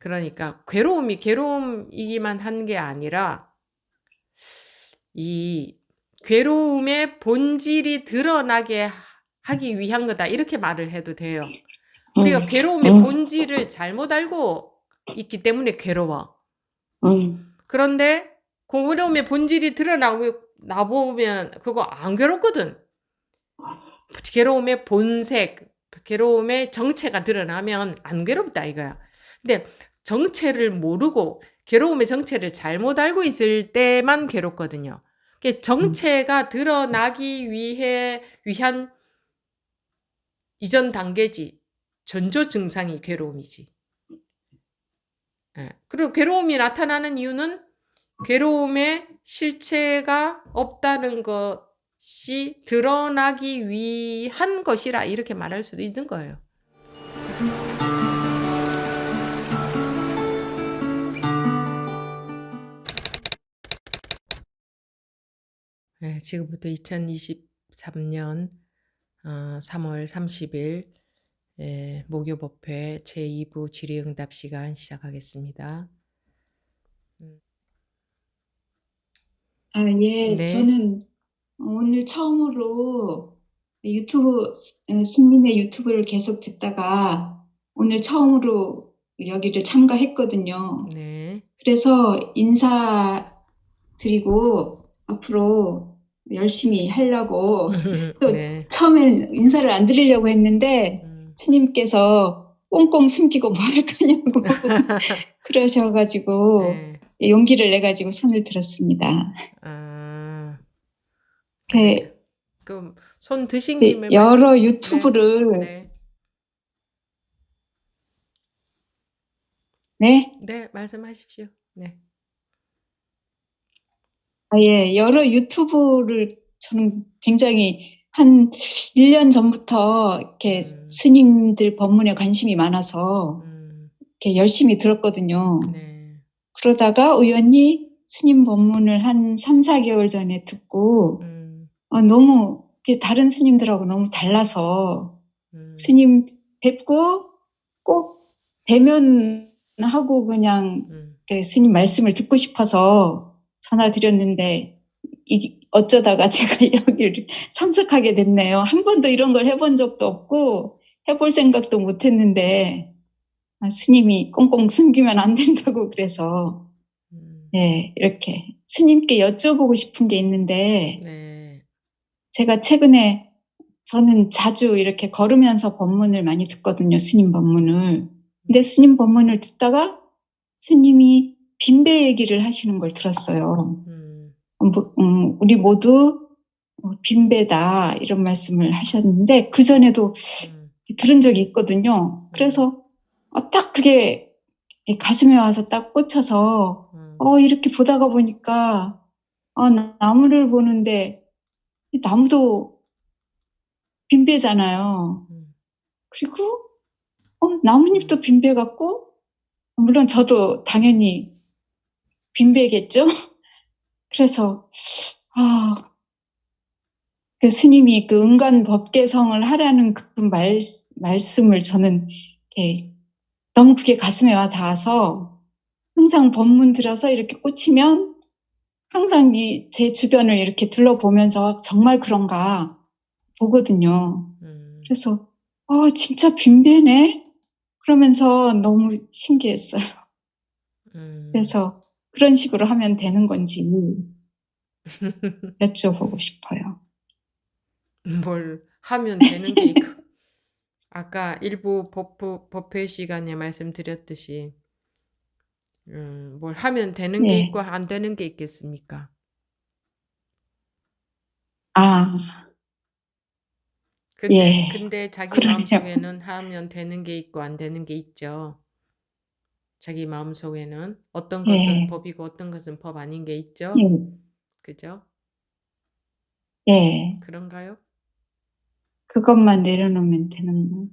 그러니까 괴로움이 괴로움이기만 한 게 아니라 이 괴로움의 본질이 드러나게 하기 위한 거다. 이렇게 말을 해도 돼요. 우리가 괴로움의 음, 본질을 잘못 알고 있기 때문에 괴로워. 음, 그런데 그 괴로움의 본질이 드러나고 나보면 그거 안 괴롭거든. 괴로움의 본색, 괴로움의 정체가 드러나면 안 괴롭다 이거야. 근데 정체를 모르고 괴로움의 정체를 잘못 알고 있을 때만 괴롭거든요. 정체가 드러나기 위한 이전 단계지. 전조 증상이 괴로움이지. 예. 그리고 괴로움이 나타나는 이유는 괴로움의 실체가 없다는 것이 드러나기 위한 것이라 이렇게 말할 수도 있는 거예요. 예, 지금부터 2023년 3월 30일 목요법회 제2부 질의응답 시간 시작하겠습니다. 예, 네, 저는 오늘 처음으로 스님의 유튜브를 계속 듣다가 오늘 처음으로 여기를 참가했거든요. 네. 그래서 인사드리고 앞으로 열심히 하려고 또 네. 처음에는 인사를 안 드리려고 했는데 음. 스님께서 꽁꽁 숨기고 뭐 할 거냐고 그러셔가지고 네. 용기를 내가지고 손을 들었습니다. 아, 그래. 그 그럼 손 드신 김에 여러 네. 유튜브를 네. 네, 네, 말씀하십시오. 네. 예, 여러 유튜브를 저는 굉장히 한 1년 전부터 이렇게 음. 스님들 법문에 관심이 많아서 음. 이렇게 열심히 들었거든요. 네. 그러다가 우연히 스님 법문을 한 3, 4개월 전에 듣고 음. 너무 이렇게 다른 스님들하고 너무 달라서 음. 스님 뵙고 꼭 대면하고 그냥 음. 이렇게 스님 말씀을 듣고 싶어서 전화 드렸는데 어쩌다가 제가 여기를 참석하게 됐네요. 한 번도 이런 걸 해본 적도 없고 해볼 생각도 못 했는데 스님이 꽁꽁 숨기면 안 된다고 그래서 네, 이렇게 스님께 여쭤보고 싶은 게 있는데 네. 제가 최근에 저는 자주 이렇게 걸으면서 법문을 많이 듣거든요. 스님 법문을. 근데 스님 법문을 듣다가 스님이 빈배 얘기를 하시는 걸 들었어요. 우리 모두 빈배다 이런 말씀을 하셨는데 그 전에도 들은 적이 있거든요. 그래서 딱 그게 가슴에 와서 딱 꽂혀서 이렇게 보다가 보니까 나무를 보는데 이 나무도 빈배잖아요. 그리고 나뭇잎도 빈배 같고 물론 저도 당연히 빈배겠죠. 그래서 그 스님이 그 은간법계성을 하라는 그 말씀을 저는 이렇게 너무 그게 가슴에 와 닿아서 항상 법문 들어서 이렇게 꽂히면 항상 제 주변을 이렇게 둘러보면서 정말 그런가 보거든요. 그래서 진짜 빈배네? 그러면서 너무 신기했어요. 그래서 그런 식으로 하면 되는 건지 여쭤보고 싶어요. 뭘 하면 되는 게 있고 아까 일부 법회 시간에 말씀드렸듯이 뭘 하면 되는 게 있고 예. 안 되는 게 있겠습니까? 아, 예. 근데 자기 그러네요. 마음속에는 하면 되는 게 있고 안 되는 게 있죠. 자기 마음속에는 어떤 것은 예. 법이고 어떤 것은 법 아닌 게 예. 있죠. 그죠? 예. 그런가요? 그것만 내려놓으면 되는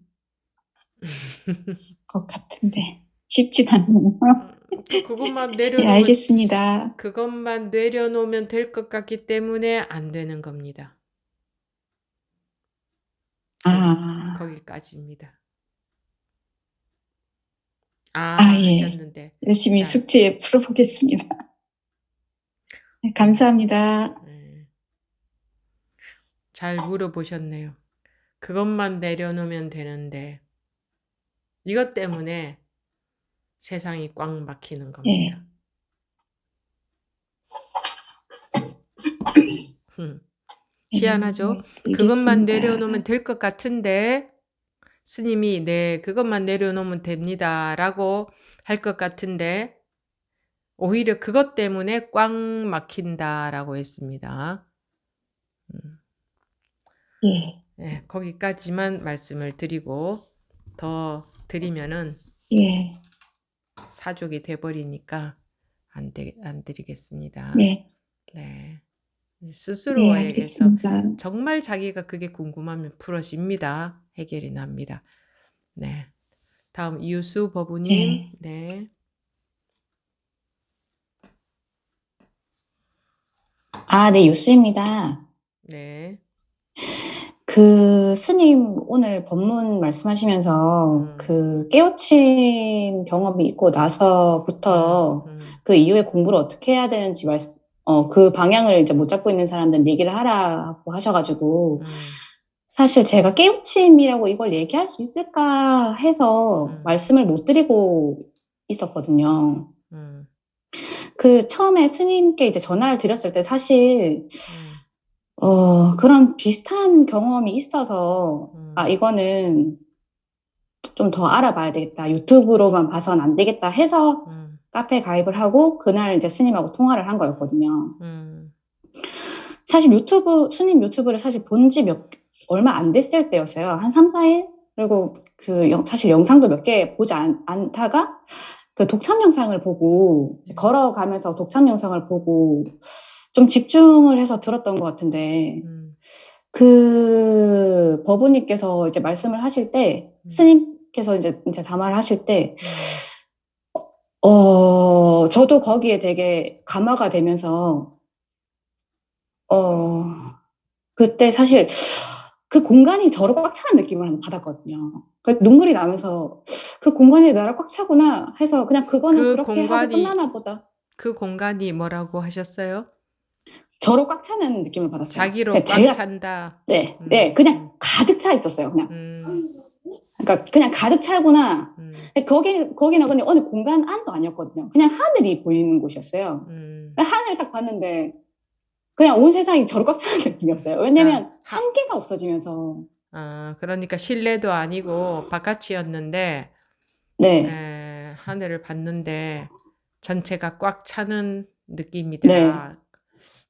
것 같은데 쉽지가 않네요. 그것만 예, 알겠습니다. 그것만 내려놓으면 될 것 같기 때문에 안 되는 겁니다. 아, 거기까지입니다. 예. 하셨는데. 열심히 자, 숙제 풀어보겠습니다. 네, 감사합니다. 잘 물어보셨네요. 그것만 내려놓으면 되는데, 이것 때문에 세상이 꽉 막히는 예. 겁니다. 희한하죠? 예, 그것만 알겠습니다. 내려놓으면 될 것 같은데, 스님이 네, 그것만 내려놓으면 됩니다. 라고 할 것 같은데, 오히려 그것 때문에 꽉 막힌다라고 했습니다. 예, 네, 거기까지만 말씀을 드리고, 더 드리면은 예, 사족이 돼버리니까 안 드리겠습니다. 네, 네. 예, 스스로에게서 알겠습니다. 정말 자기가 그게 궁금하면 풀어집니다. 해결이 납니다. 네. 다음 이유수 법우님. 예. 네. 네, 유수입니다. 네. 그 스님 오늘 법문 말씀하시면서 그 깨우침 경험이 있고 나서부터 그 이후에 공부를 어떻게 해야 되는지 그 방향을 이제 못 잡고 있는 사람들은 얘기를 하라고 하셔가지고 사실 제가 깨우침이라고 이걸 얘기할 수 있을까 해서 말씀을 못 드리고 있었거든요. 그 처음에 스님께 이제 전화를 드렸을 때 사실 그런 비슷한 경험이 있어서 이거는 좀 더 알아봐야 되겠다. 유튜브로만 봐서는 안 되겠다 해서 카페 가입을 하고 그날 이제 스님하고 통화를 한 거였거든요. 사실 스님 유튜브를 사실 본지 얼마 안 됐을 때였어요. 한 3, 4일? 그리고 사실 영상도 몇 개 보지 않다가 그 독참 영상을 보고 걸어가면서 독참 영상을 보고 좀 집중을 해서 들었던 것 같은데 그 법우님께서 이제 말씀을 하실 때 스님께서 이제 담화를 하실 때 저도 거기에 되게 감화가 되면서 그때 사실 그 공간이 저를 꽉 차는 느낌을 한번 받았거든요. 눈물이 나면서 그 공간이 나를 꽉 차구나 해서 그냥 그거는 그 그렇게 하고 공간이 끝나나 보다. 그 공간이 뭐라고 하셨어요? 저로 꽉 차는 느낌을 받았어요. 자기로 그냥 꽉 제가 찬다. 네, 그냥 가득 차 있었어요. 그냥. 그러니까 그냥 가득 차구나. 거기는 근데 어느 공간 안도 아니었거든요. 그냥 하늘이 보이는 곳이었어요. 하늘을 딱 봤는데 그냥 온 세상이 저로 꽉 차는 느낌이었어요. 왜냐면 한계가 없어지면서. 그러니까 실내도 아니고 바깥이었는데 네, 하늘을 봤는데 전체가 꽉 차는 네. 느낌이더라.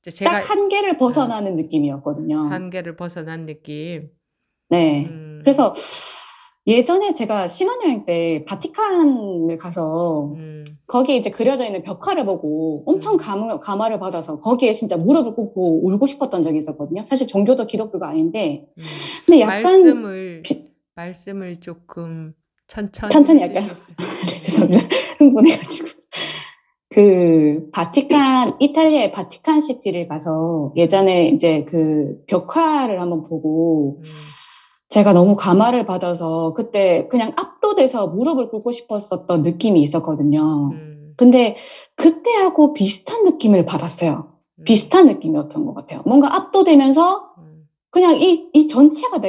이제 제가 딱 한계를 벗어나는 느낌이었거든요. 한계를 벗어난 느낌. 네. 그래서 예전에 제가 신혼여행 때 바티칸을 가서 거기에 이제 그려져 있는 벽화를 보고 엄청 감화를 받아서 거기에 진짜 무릎을 꿇고 울고 싶었던 적이 있었거든요. 사실 종교도 기독교가 아닌데. 근데 약간 말씀을 조금 천천히 천천히 할까요? 해주셨어요. 죄송합니다. 흥분해가지고. 이탈리아의 바티칸 시티를 가서 예전에 이제 그 벽화를 한번 보고 제가 너무 감화를 받아서 그때 그냥 압도돼서 무릎을 꿇고 싶었었던 느낌이 있었거든요. 근데 그때하고 비슷한 느낌을 받았어요. 비슷한 느낌이었던 것 같아요. 뭔가 압도되면서 그냥 이 전체가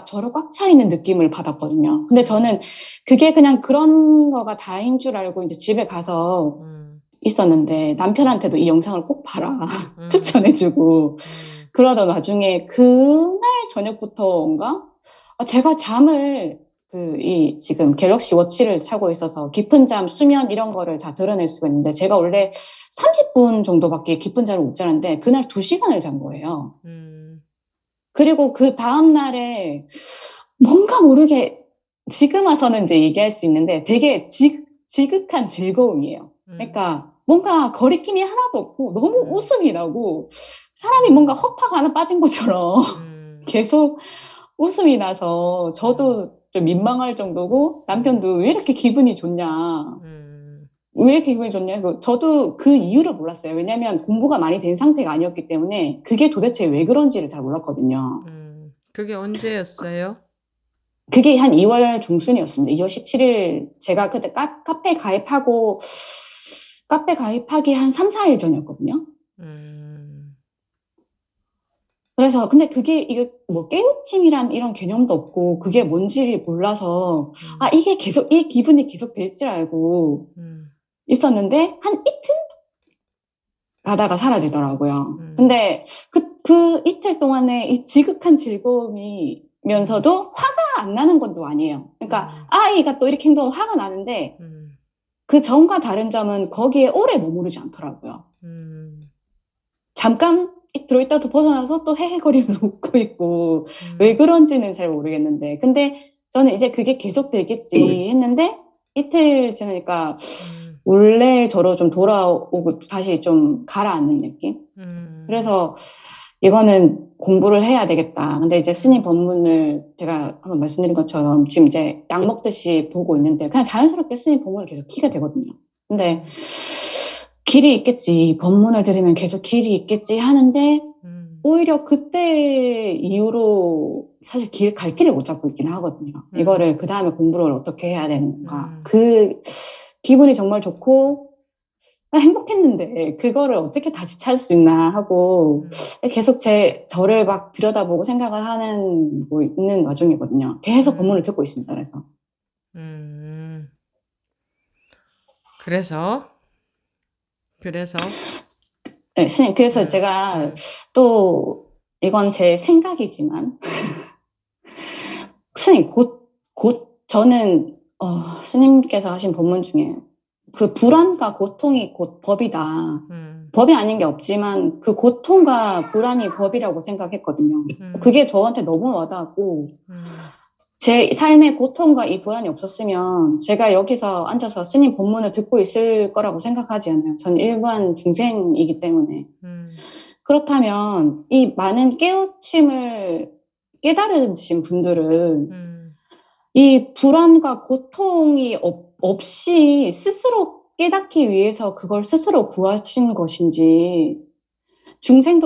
저로 꽉 차 있는 느낌을 받았거든요. 근데 저는 그게 그냥 그런 거가 다인 줄 알고 이제 집에 가서 있었는데 남편한테도 이 영상을 꼭 봐라 추천해주고 그러던 와중에 그날 저녁부터인가 제가 잠을 지금 갤럭시 워치를 차고 있어서 깊은 잠, 수면 이런 거를 다 드러낼 수가 있는데 제가 원래 30분 정도밖에 깊은 잠을 못 자는데 그날 2시간을 잔 거예요. 그리고 그 다음날에 뭔가 모르게 지금 와서는 이제 얘기할 수 있는데 되게 지극한 즐거움이에요. 그러니까 뭔가 거리낌이 하나도 없고 너무 웃음이 나고 사람이 뭔가 허파가 하나 빠진 것처럼 계속 웃음이 나서 저도 좀 민망할 정도고 남편도 왜 이렇게 기분이 좋냐. 왜 이렇게 기분이 좋냐. 저도 그 이유를 몰랐어요. 왜냐면 공부가 많이 된 상태가 아니었기 때문에 그게 도대체 왜 그런지를 잘 몰랐거든요. 그게 언제였어요? 그게 한 2월 중순이었습니다. 2월 17일 제가 그때 카페 가입하기 한 3, 4일 전이었거든요. 그래서 근데 그게 이게 뭐 깨우침이란 이런 개념도 없고 그게 뭔지 몰라서 이게 계속 이 기분이 계속 될 줄 알고 있었는데 한 이틀 가다가 사라지더라고요. 근데 그 이틀 동안에 이 지극한 즐거움이면서도 화가 안 나는 것도 아니에요. 그러니까 아이가 또 이렇게 행동하면 화가 나는데 그 전과 다른 점은 거기에 오래 머무르지 않더라고요. 잠깐 들어있다가 벗어나서 또 헤헤거리면서 웃고 있고 왜 그런지는 잘 모르겠는데 근데 저는 이제 그게 계속 되겠지 했는데 이틀 지나니까 원래 저로 좀 돌아오고 다시 좀 가라앉는 느낌? 그래서 이거는 공부를 해야 되겠다. 근데 이제 스님 법문을 제가 한번 말씀드린 것처럼 지금 이제 약 먹듯이 보고 있는데 그냥 자연스럽게 스님 법문을 계속 키게 되거든요. 근데 길이 있겠지. 법문을 들으면 계속 길이 있겠지 하는데 오히려 그때 이후로 사실 갈 길을 못 잡고 있긴 하거든요. 이거를 그 다음에 공부를 어떻게 해야 되는 건가. 그 기분이 정말 좋고 행복했는데 그거를 어떻게 다시 찾을 수 있나 하고 계속 저를 막 들여다보고 생각을 하는 뭐 있는 와중이거든요. 계속 법문을 듣고 있습니다. 그래서 네, 스님, 그래서 제가 또 이건 제 생각이지만 스님 곧 저는 스님께서 하신 법문 중에 그 불안과 고통이 곧 법이다. 법이 아닌 게 없지만 그 고통과 불안이 법이라고 생각했거든요. 그게 저한테 너무 와닿았고 제 삶의 고통과 이 불안이 없었으면 제가 여기서 앉아서 스님 법문을 듣고 있을 거라고 생각하지 않아요. 저는 일반 중생이기 때문에. 그렇다면 이 많은 깨우침을 깨달으신 분들은 이 불안과 고통이 없이 스스로 깨닫기 위해서 그걸 스스로 구하신 것인지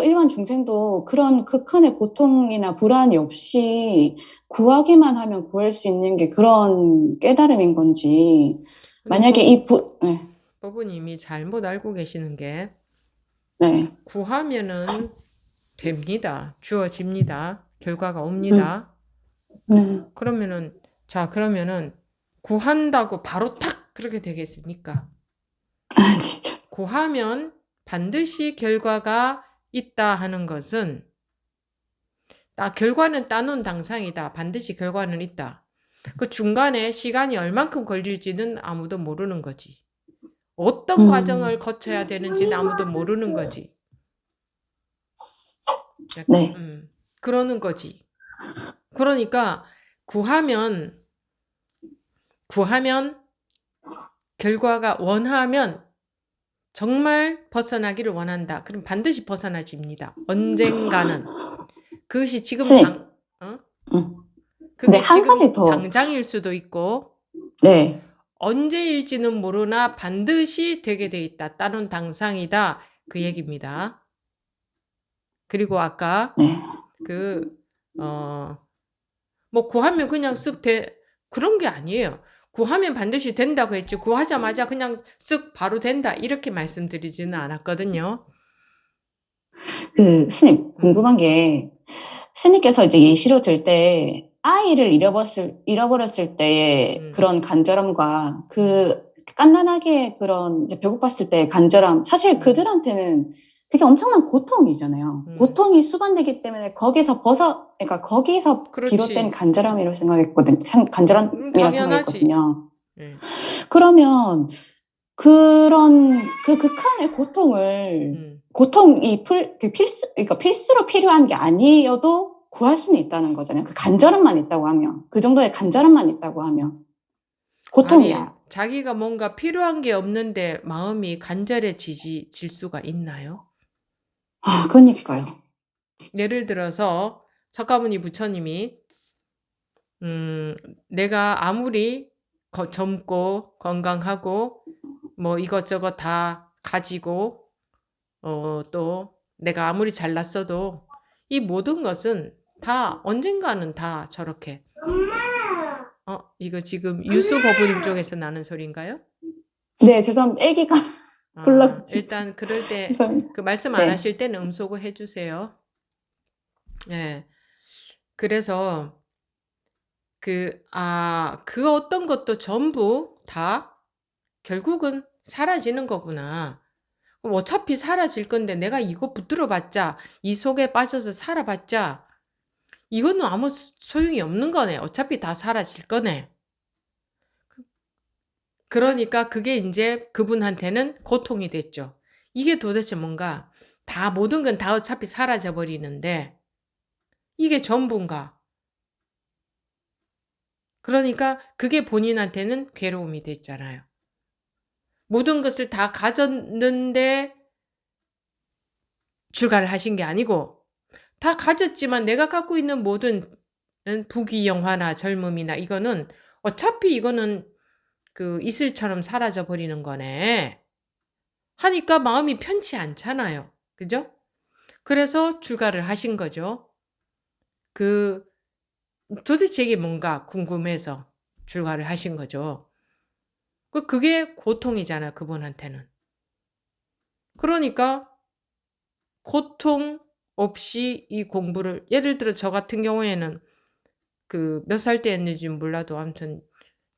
일반 중생도 그런 극한의 고통이나 불안이 없이 구하기만 하면 구할 수 있는 게 그런 깨달음인 건지 만약에 네. 법부님이 잘못 알고 계시는 게 네. 구하면은 됩니다. 주어집니다. 결과가 옵니다. 그러면은 구한다고 바로 탁 그렇게 되겠습니까? 아니죠. 구하면 반드시 결과가 있다 하는 것은 결과는 따놓은 당상이다. 반드시 결과는 있다. 그 중간에 시간이 얼만큼 걸릴지는 아무도 모르는 거지. 어떤 과정을 거쳐야 되는지는 아무도 모르는 거지. 네. 그러는 거지. 그러니까 구하면 결과가 원하면 정말 벗어나기를 원한다. 그럼 반드시 벗어나집니다. 언젠가는. 그것이 지금 그게 한 가지 지금 더. 당장일 수도 있고 네. 언제일지는 모르나 반드시 되게 돼 있다. 따놓은 당상이다. 그 얘기입니다. 그리고 아까 뭐 구하면 그냥 쓱 그런 게 아니에요. 구하면 반드시 된다고 했지. 구하자마자 그냥 쓱 바로 된다. 이렇게 말씀드리지는 않았거든요. 스님, 궁금한 게, 스님께서 이제 예시로 들 때, 아이를 잃어버렸을 때의 그런 간절함과 깐난하게 그런 이제 배고팠을 때의 간절함, 사실 그들한테는 그게 엄청난 고통이잖아요. 고통이 수반되기 때문에 거기서 비롯된 간절함이라고 생각했거든요. 간절함이라고 생각했거든요. 그러면 그런 극한의 고통이 그러니까 필수로 필요한 게 아니어도 구할 수는 있다는 거잖아요. 그 간절함만 있다고 하면, 그 정도의 간절함만 있다고 하면 고통이야. 자기가 뭔가 필요한 게 없는데 마음이 간절해질 수가 있나요? 그러니까요. 예를 들어서 석가모니 부처님이 내가 아무리 젊고 건강하고 뭐 이것저것 다 가지고 또 내가 아무리 잘났어도 이 모든 것은 다 언젠가는 다 저렇게 이거 지금 유수 버부님 쪽에서 나는 소리인가요? 네, 죄송합니다. 아기가 불러가지고. 일단 그럴 때 죄송합니다. 그 말씀 안 네. 하실 때는 음소거 해주세요. 예. 그래서 그 어떤 것도 전부 다 결국은 사라지는 거구나. 그럼 어차피 사라질 건데 내가 이거 붙들어 봤자, 이 속에 빠져서 살아봤자, 이거는 아무 소용이 없는 거네. 어차피 다 사라질 거네. 그러니까 그게 이제 그분한테는 고통이 됐죠. 이게 도대체 뭔가, 모든 건 다 어차피 사라져 버리는데, 이게 전부인가? 그러니까 그게 본인한테는 괴로움이 됐잖아요. 모든 것을 다 가졌는데 출가를 하신 게 아니고, 다 가졌지만 내가 갖고 있는 모든 부귀영화나 젊음이나 이거는 어차피 이거는 그 이슬처럼 사라져 버리는 거네. 하니까 마음이 편치 않잖아요. 그죠? 그래서 출가를 하신 거죠. 도대체 이게 뭔가 궁금해서 출가를 하신 거죠. 그게 고통이잖아요, 그분한테는. 그러니까 고통 없이 이 공부를, 예를 들어 저 같은 경우에는 그 몇 살 때였는지 몰라도 아무튼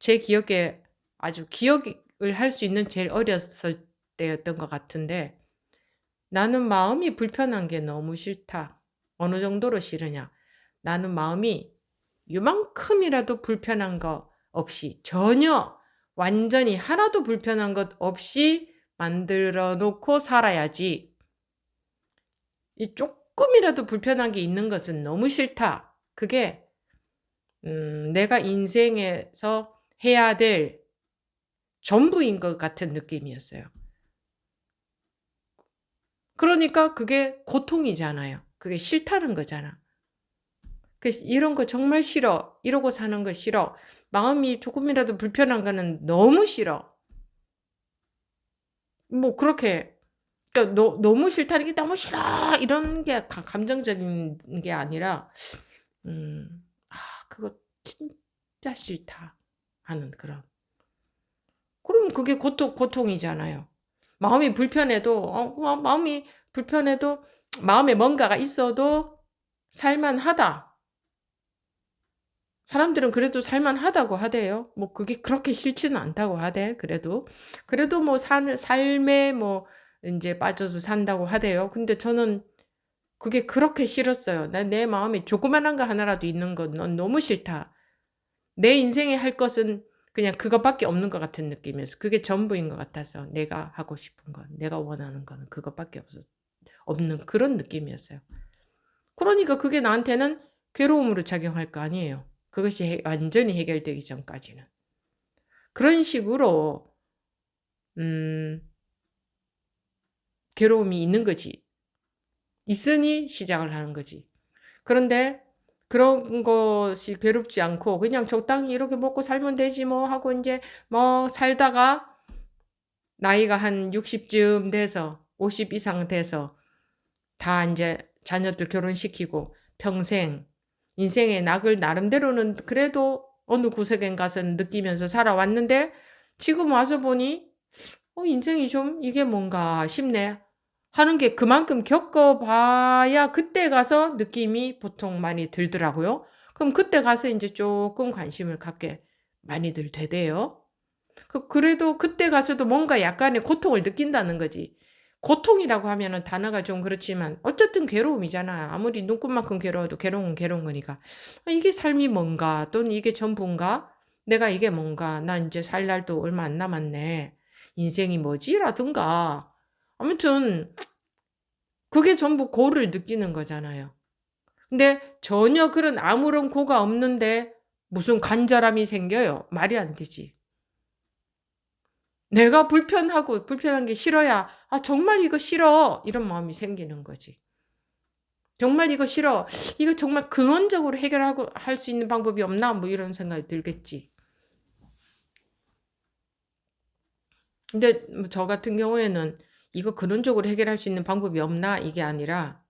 제 기억에 아주 기억을 할 수 있는 제일 어렸을 때였던 것 같은데, 나는 마음이 불편한 게 너무 싫다. 어느 정도로 싫으냐? 나는 마음이 요만큼이라도 불편한 거 없이, 전혀 완전히 하나도 불편한 것 없이 만들어 놓고 살아야지. 이 조금이라도 불편한 게 있는 것은 너무 싫다. 그게 내가 인생에서 해야 될 전부인 것 같은 느낌이었어요. 그러니까 그게 고통이잖아요. 그게 싫다는 거잖아. 이런 거 정말 싫어. 이러고 사는 거 싫어. 마음이 조금이라도 불편한 거는 너무 싫어. 뭐 그렇게, 그러니까 너무 싫다는 게 너무 싫어. 이런 게 감정적인 게 아니라 그거 진짜 싫다 하는 그런. 그럼 그게 고통이잖아요. 마음이 불편해도 마음이 불편해도 마음에 뭔가가 있어도 살만하다. 사람들은 그래도 살만하다고 하대요. 뭐 그게 그렇게 싫지는 않다고 하대. 그래도 뭐 삶에 뭐 이제 빠져서 산다고 하대요. 근데 저는 그게 그렇게 싫었어요. 내 마음에 조그만한 거 하나라도 있는 건 넌 너무 싫다. 내 인생에 할 것은 그냥 그것밖에 없는 것 같은 느낌이었어. 그게 전부인 것 같아서 내가 하고 싶은 건, 내가 원하는 건 그것밖에 없는 그런 느낌이었어요. 그러니까 그게 나한테는 괴로움으로 작용할 거 아니에요. 그것이 완전히 해결되기 전까지는. 그런 식으로 괴로움이 있는 거지. 있으니 시작을 하는 거지. 그런데 그런 것이 괴롭지 않고 그냥 적당히 이렇게 먹고 살면 되지 뭐 하고 이제 뭐 살다가 나이가 한 60쯤 돼서 50 이상 돼서 다 이제 자녀들 결혼시키고 평생 인생의 낙을 나름대로는 그래도 어느 구석엔 가서는 느끼면서 살아왔는데, 지금 와서 보니 인생이 좀 이게 뭔가 싶네 하는 게 그만큼 겪어봐야 그때 가서 느낌이 보통 많이 들더라고요. 그럼 그때 가서 이제 조금 관심을 갖게 많이들 되대요. 그래도 그때 가서도 뭔가 약간의 고통을 느낀다는 거지. 고통이라고 하면은 단어가 좀 그렇지만 어쨌든 괴로움이잖아. 아무리 눈꽃만큼 괴로워도 괴로운 거니까. 이게 삶이 뭔가, 또는 이게 전부인가? 내가 이게 뭔가? 나 이제 살 날도 얼마 안 남았네. 인생이 뭐지? 라든가. 아무튼 그게 전부 고를 느끼는 거잖아요. 근데 전혀 그런 아무런 고가 없는데 무슨 간절함이 생겨요? 말이 안 되지. 내가 불편한 게 싫어야 정말 이거 싫어 이런 마음이 생기는 거지. 정말 이거 싫어. 이거 정말 근원적으로 해결하고 할 수 있는 방법이 없나? 뭐 이런 생각이 들겠지. 근데 저 같은 경우에는 이거 근원적으로 해결할 수 있는 방법이 없나? 이게 아니라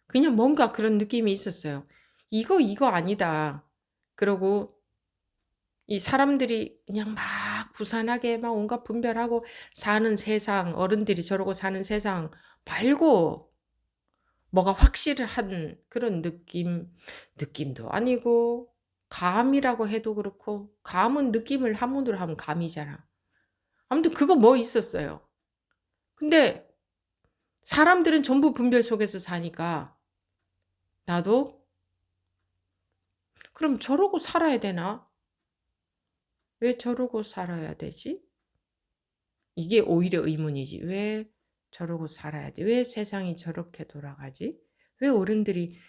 그냥 뭔가 그런 느낌이 있었어요. 이거 아니다. 그러고 이 사람들이 그냥 막 부산하게 막 온갖 분별하고 사는 세상, 어른들이 저러고 사는 세상 말고 뭐가 확실한 그런 느낌도 아니고, 감이라고 해도 그렇고, 감은 느낌을 한문으로 하면 감이잖아. 아무튼 그거 뭐 있었어요. 근데 사람들은 전부 분별 속에서 사니까 나도 그럼 저러고 살아야 되나? 왜 저러고 살아야 되지? 이게 오히려 의문이지. 왜 저러고 살아야 돼? 왜 세상이 저렇게 돌아가지? 왜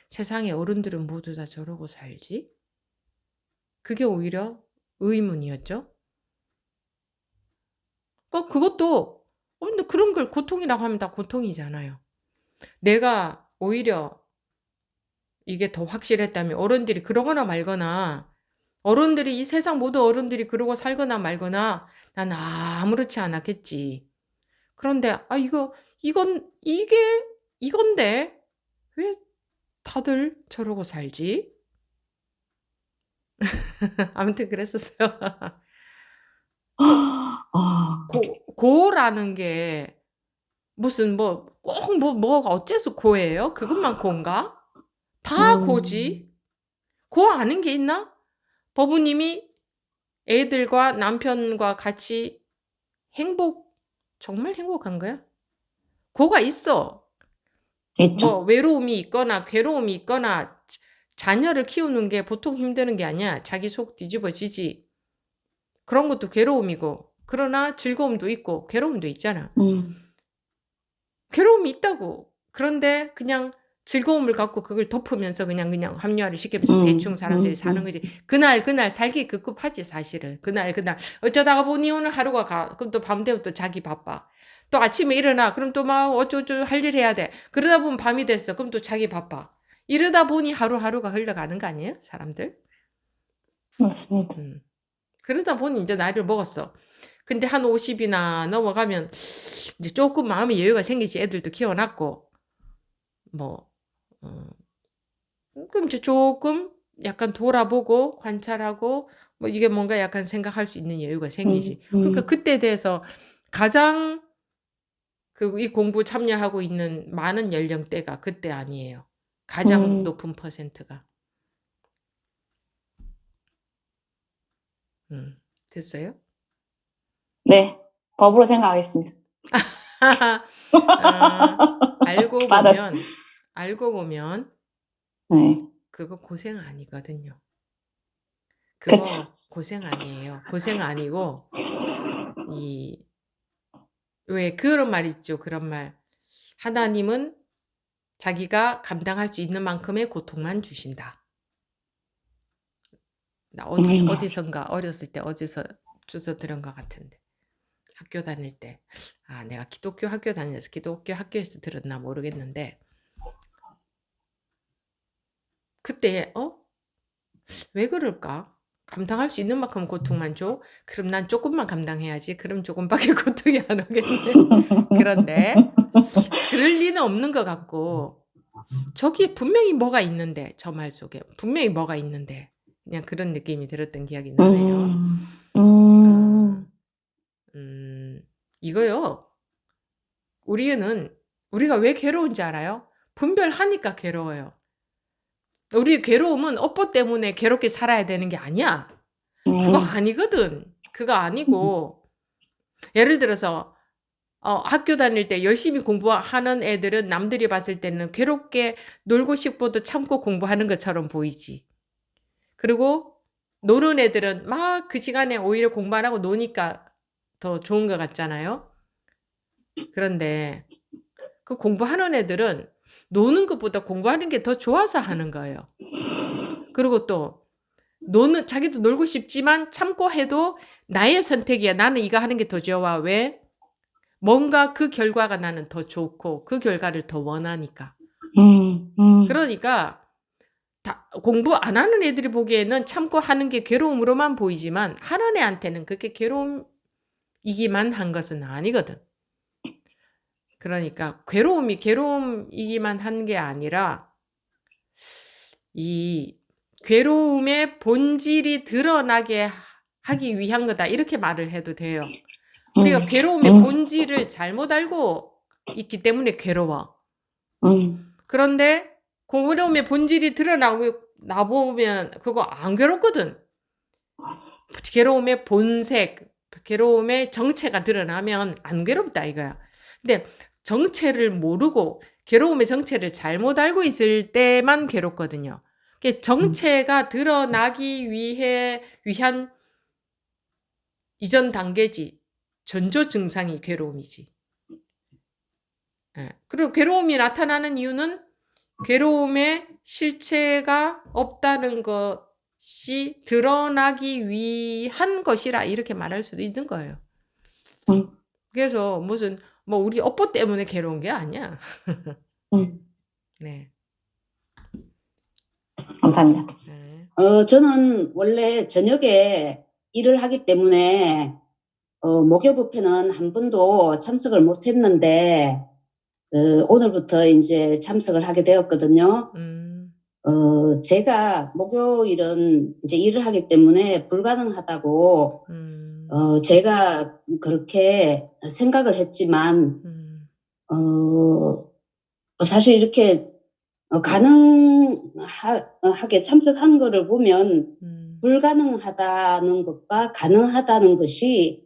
세상의 어른들은 모두 다 저러고 살지? 그게 오히려 의문이었죠. 그것도, 근데 그런 걸 고통이라고 하면 다 고통이잖아요. 내가 오히려 이게 더 확실했다면 어른들이 그러거나 말거나, 이 세상 모든 어른들이 그러고 살거나 말거나 난 아무렇지 않았겠지. 그런데 이건데 왜 다들 저러고 살지? 아무튼 그랬었어요. 아, 고라는 게 무슨 뭐가 어째서 고예요? 그것만 고인가? 다 고지. 고 아는 게 있나? 법부님이 애들과 남편과 같이 정말 행복한 거야? 고가 있어. 있죠. 뭐 외로움이 있거나 괴로움이 있거나 자녀를 키우는 게 보통 힘드는 게 아니야. 자기 속 뒤집어지지. 그런 것도 괴로움이고. 그러나 즐거움도 있고 괴로움도 있잖아. 괴로움이 있다고. 그런데 그냥 즐거움을 갖고 그걸 덮으면서 그냥 합리화를 시키면서 대충 사람들이 사는 거지. 그날 살기 급급하지 사실은. 그날 어쩌다가 보니 오늘 하루가 가. 그럼 또 밤 되면 또 자기 바빠. 또 아침에 일어나. 그럼 또 막 어쩌고 할 일 해야 돼. 그러다 보면 밤이 됐어. 그럼 또 자기 바빠. 이러다 보니 하루하루가 흘러가는 거 아니에요? 사람들? 맞습니다. 그러다 보니 이제 나이를 먹었어. 근데 한 50이나 넘어가면 이제 조금 마음의 여유가 생기지. 애들도 키워놨고. 그럼 이제 조금 약간 돌아보고 관찰하고 이게 뭔가 약간 생각할 수 있는 여유가 생기지. 그러니까 그때에 대해서 가장 이 공부 참여하고 있는 많은 연령대가 그때 아니에요. 가장 높은 퍼센트가. 됐어요? 네, 법으로 생각하겠습니다. 알고 보면 네, 그거 고생 아니거든요. 그거 그쵸. 고생 아니에요. 고생 아니고 왜 그런 말 있죠. 그런 말. 하나님은 자기가 감당할 수 있는 만큼의 고통만 주신다. 나 어디선가 어렸을 때 어디서 주워 들은 것 같은데. 학교 다닐 때. 내가 기독교 학교 다녀서 기독교 학교에서 들었나 모르겠는데 그때 왜 그럴까? 감당할 수 있는 만큼 고통만 줘? 그럼 난 조금만 감당해야지. 그럼 조금밖에 고통이 안 오겠네. 그런데 그럴 리는 없는 것 같고 저기에 분명히 뭐가 있는데 저 말 속에 분명히 뭐가 있는데 그냥 그런 느낌이 들었던 기억이 나네요. 이거요. 우리가 왜 괴로운지 알아요? 분별하니까 괴로워요. 우리 괴로움은 업보 때문에 괴롭게 살아야 되는 게 아니야. 그거 아니거든. 그거 아니고 예를 들어서 학교 다닐 때 열심히 공부하는 애들은 남들이 봤을 때는 괴롭게 놀고 싶어도 참고 공부하는 것처럼 보이지. 그리고 노는 애들은 막 그 시간에 오히려 공부 안 하고 노니까 더 좋은 것 같잖아요. 그런데 그 공부하는 애들은 노는 것보다 공부하는 게 더 좋아서 하는 거예요. 그리고 또 자기도 놀고 싶지만 참고 해도 나의 선택이야. 나는 이거 하는 게 더 좋아. 왜? 뭔가 그 결과가 나는 더 좋고 그 결과를 더 원하니까. 그러니까 공부 안 하는 애들이 보기에는 참고 하는 게 괴로움으로만 보이지만 하는 애한테는 그게 괴로움이기만 한 것은 아니거든. 그러니까 괴로움이기만 한 게 아니라 이 괴로움의 본질이 드러나게 하기 위한 거다. 이렇게 말을 해도 돼요. 우리가 음, 괴로움의 음, 본질을 잘못 알고 있기 때문에 괴로워. 음, 그런데 그 괴로움의 본질이 드러나고 나보면 그거 안 괴롭거든. 괴로움의 본색, 괴로움의 정체가 드러나면 안 괴롭다 이거야. 근데 정체를 모르고 괴로움의 정체를 잘못 알고 있을 때만 괴롭거든요. 그 정체가 드러나기 위한 이전 단계지. 전조 증상이 괴로움이지. 예. 그리고 괴로움이 나타나는 이유는 괴로움의 실체가 없다는 것이 드러나기 위한 것이라 이렇게 말할 수도 있는 거예요. 음, 그래서 무슨 뭐 우리 업보 때문에 괴로운 게 아니야. 음. 네. 감사합니다. 네. 저는 원래 저녁에 일을 하기 때문에, 목요 뷔페는 한 번도 참석을 못 했는데, 오늘부터 이제 참석을 하게 되었거든요. 제가 목요일은 이제 일을 하기 때문에 불가능하다고, 제가 그렇게 생각을 했지만, 사실 이렇게 가능하게 참석한 거를 보면 불가능하다는 것과 가능하다는 것이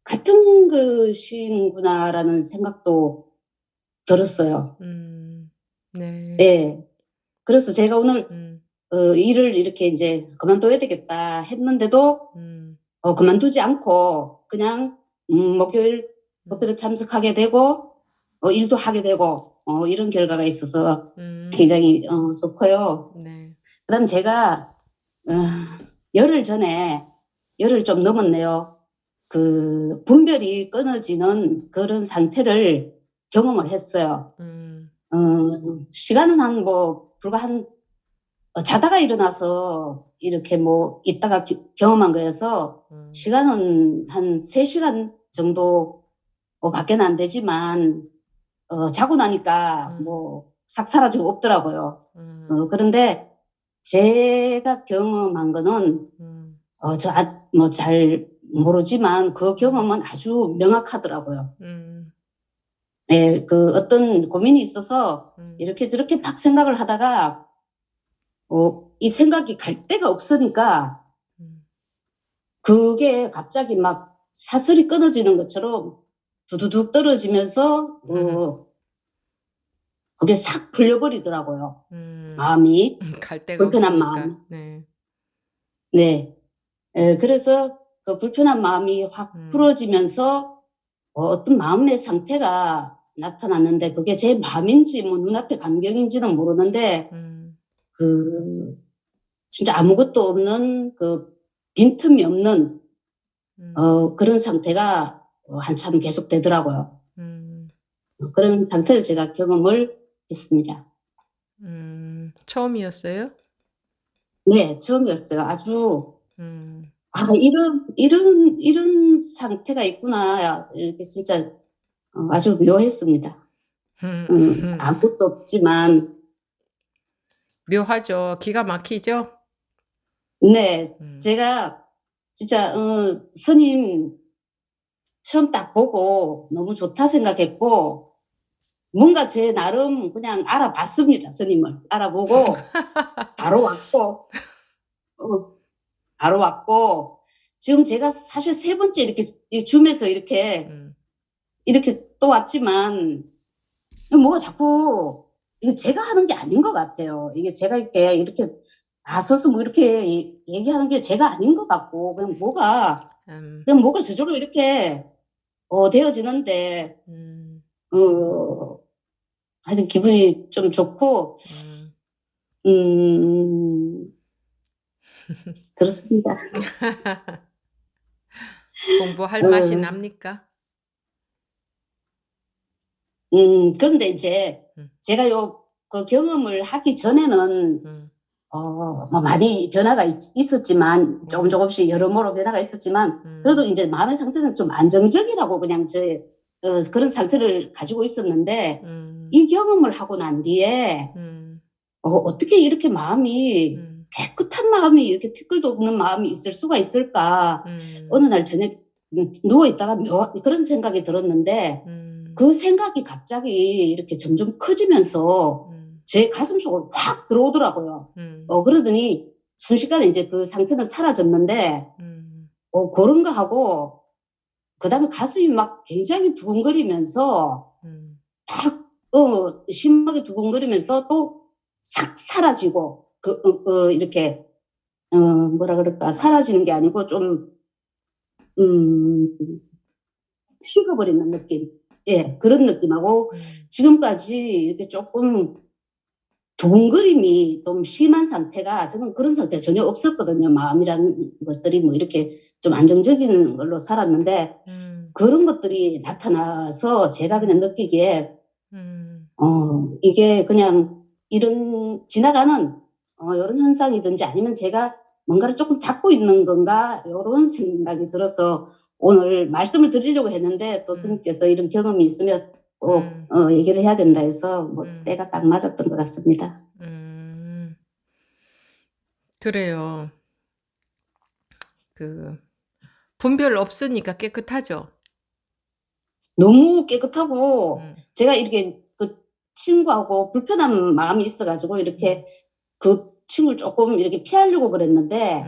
같은 것인구나라는 생각도 들었어요. 네. 예. 그래서 제가 오늘 음, 일을 이렇게 이제 그만둬야 되겠다 했는데도 그만두지 않고 그냥 목요일 뷔페도 참석하게 되고 일도 하게 되고 이런 결과가 있어서 굉장히 좋고요. 네. 그다음 제가 열흘 좀 넘었네요. 그 분별이 끊어지는 그런 상태를 경험을 했어요. 시간은 불과 자다가 일어나서 이렇게 있다가 경험한 거여서 시간은 한 3시간 정도 밖에 안 되지만 자고 나니까 싹 사라지고 없더라고요. 그런데 제가 경험한 거는 잘 모르지만 그 경험은 아주 명확하더라고요. 예, 그 어떤 고민이 있어서 이렇게 저렇게 막 생각을 하다가 이 생각이 갈 데가 없으니까 그게 갑자기 막 사슬이 끊어지는 것처럼 두두둑 떨어지면서 그게 싹 풀려버리더라고요. 마음이. 갈 데가 불편한 없으니까. 마음. 네. 네. 그래서 그 불편한 마음이 확 풀어지면서 어떤 마음의 상태가 나타났는데 그게 제 마음인지 눈앞의 광경인지는 모르는데 진짜 아무것도 없는 빈틈이 없는 그런 상태가 한참 계속되더라고요. 그런 상태를 제가 경험을 했습니다. 처음이었어요? 네, 처음이었어요. 아주 이런 상태가 있구나. 이렇게 진짜 아주 묘했습니다. 아무것도 없지만 묘하죠. 기가 막히죠? 네, 제가 진짜 스님 처음 딱 보고 너무 좋다 생각했고 뭔가 제 나름 그냥 알아봤습니다. 스님을 알아보고 바로 왔고 지금 제가 사실 3번째 이렇게 줌에서 이렇게 또 왔지만 뭐가 자꾸 이게 제가 하는 게 아닌 것 같아요. 이게 제가 이렇게 나서서 이렇게 얘기하는 게 제가 아닌 것 같고 그냥 뭐가 저절로 이렇게 되어지는데 하여튼 기분이 좀 좋고 그렇습니다. 공부할 맛이 납니까? 그런데 이제 제가 그 경험을 하기 전에는 많이 변화가 있었지만 조금씩 여러모로 변화가 있었지만 그래도 이제 마음의 상태는 좀 안정적이라고 그냥 그런 상태를 가지고 있었는데 이 경험을 하고 난 뒤에 어떻게 이렇게 마음이 깨끗한 마음이 이렇게 티끌도 없는 마음이 있을 수가 있을까? 음, 어느 날 저녁 누워 있다가 그런 생각이 들었는데 그 생각이 갑자기 이렇게 점점 커지면서 제 가슴 속으로 확 들어오더라고요. 그러더니 순식간에 이제 그 상태는 사라졌는데 그런가 하고 그다음에 가슴이 막 굉장히 두근거리면서 심하게 두근거리면서 또 싹 사라지고 이렇게 뭐라 그럴까 사라지는 게 아니고 좀 식어버리는 느낌. 예, 그런 느낌하고 지금까지 이렇게 조금 두근거림이 좀 심한 상태가 저는 그런 상태가 전혀 없었거든요. 마음이라는 것들이 뭐 이렇게 좀 안정적인 걸로 살았는데 그런 것들이 나타나서 제가 그냥 느끼기에 이게 그냥 이런 지나가는 이런 현상이든지 아니면 제가 뭔가를 조금 잡고 있는 건가 이런 생각이 들어서 오늘 말씀을 드리려고 했는데 또 스님께서 이런 경험이 있으면 꼭 얘기를 해야 된다 해서 뭐 때가 딱 맞았던 것 같습니다. 그래요. 그 분별 없으니까 깨끗하죠. 너무 깨끗하고 제가 이렇게 그 친구하고 불편한 마음이 있어가지고 이렇게 그 친구를 조금 이렇게 피하려고 그랬는데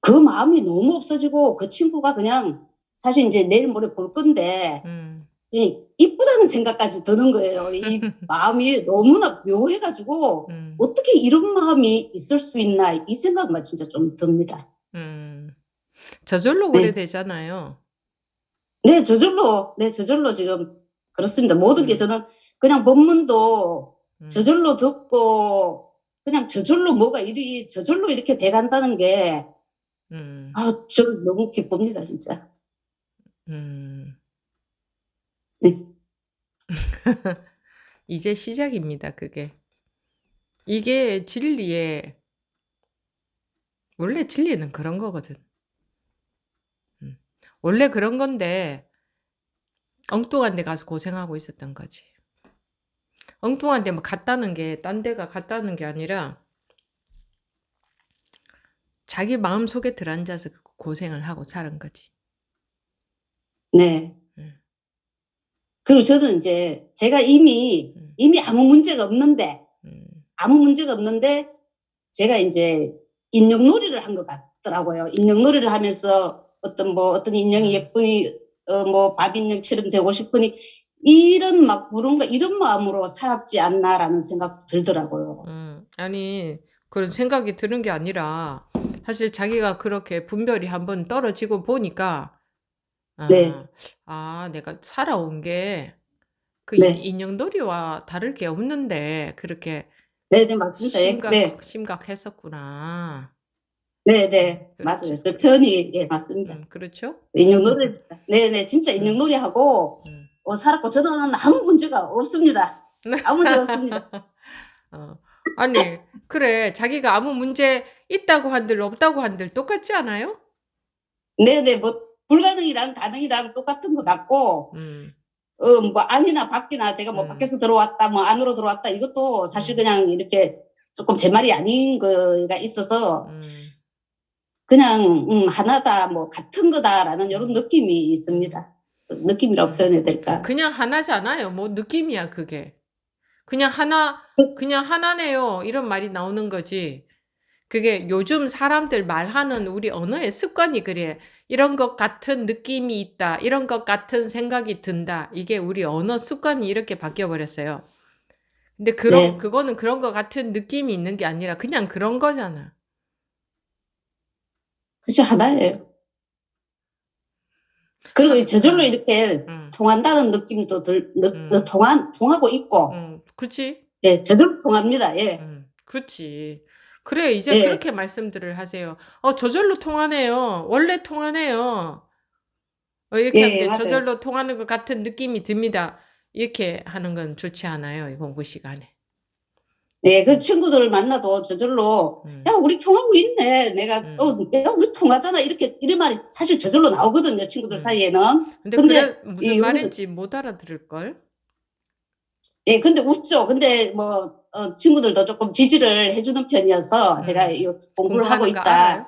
그 마음이 너무 없어지고 그 친구가 그냥 사실 이제 내일 모레 볼 건데 이쁘다는 생각까지 드는 거예요. 이 마음이 너무나 묘해가지고 어떻게 이런 마음이 있을 수 있나 이 생각만 진짜 좀 듭니다. 저절로 네. 그래 되잖아요. 네, 저절로 지금 그렇습니다. 모든 게 저는 그냥 법문도 저절로 듣고 그냥 저절로 뭐가 저절로 이렇게 돼간다는 게 저 너무 기쁩니다, 진짜. 네. 이제 시작입니다, 그게. 이게 진리의 원래 진리는 그런 거거든. 원래 그런 건데 엉뚱한 데 가서 고생하고 있었던 거지. 엉뚱한 데 뭐 갔다는 게 딴 데가 갔다는 게 아니라 자기 마음속에 들어앉아서 그 고생을 하고 사는 거지. 네. 그리고 저는 이제 제가 이미 아무 문제가 없는데 제가 이제 인형놀이를 한 것 같더라고요. 인형놀이를 하면서 어떤 인형이 예쁘니 뭐 바비인형처럼 되고 싶으니 이런 막 부른가 이런 마음으로 살았지 않나라는 생각 들더라고요. 아니 그런 생각이 드는 게 아니라 사실 자기가 그렇게 분별이 한번 떨어지고 보니까 네. 내가 살아온 게 그 네. 인형놀이와 다를 게 없는데 그렇게 네, 맞습니다. 네. 심각했었구나. 네, 그렇죠. 맞아요. 그 표현이 예, 맞습니다. 그렇죠? 인형놀이 네, 진짜 인형놀이 하고 살았고 저는 아무 문제가 없습니다. 아무 문제 없습니다. 아니 그래 자기가 아무 문제 있다고 한들 없다고 한들 똑같지 않아요? 네, 뭐 불가능이랑 가능이랑 똑같은 것 같고 뭐 안이나 밖이나 제가 뭐 밖에서 들어왔다 뭐 안으로 들어왔다 이것도 사실 그냥 이렇게 조금 제 말이 아닌 거가 있어서 그냥 하나다 뭐 같은 거다라는 이런 느낌이 있습니다. 느낌이라고 표현해야 될까? 그냥 하나잖아요. 뭐 느낌이야 그게. 그냥 하나네요. 이런 말이 나오는 거지. 그게 요즘 사람들 말하는 우리 언어의 습관이 그래. 이런 것 같은 느낌이 있다. 이런 것 같은 생각이 든다. 이게 우리 언어 습관이 이렇게 바뀌어 버렸어요. 근데 네. 그거는 그런 것 같은 느낌이 있는 게 아니라 그냥 그런 거잖아. 그죠, 하나예요. 그리고 저절로 이렇게 통한다는 느낌도 통하고 있고. 그치? 예, 저절로 통합니다. 예. 그치. 그래, 이제 예. 그렇게 말씀들을 하세요. 저절로 통하네요. 원래 통하네요. 이렇게 하면 이제 맞아요. 저절로 통하는 것 같은 느낌이 듭니다. 이렇게 하는 건 좋지 않아요, 이 공부 시간에. 네, 그 친구들을 만나도 저절로 야, 우리 통하고 있네. 내가 야, 우리 통하잖아. 이런 말이 사실 저절로 나오거든요, 친구들 사이에는. 근데 그래 무슨 말인지 못 알아들을 걸? 예, 근데 웃죠. 근데 뭐, 친구들도 조금 지지를 해주는 편이어서 제가 이 공부를 하고 공부하는 거 있다. 알아요?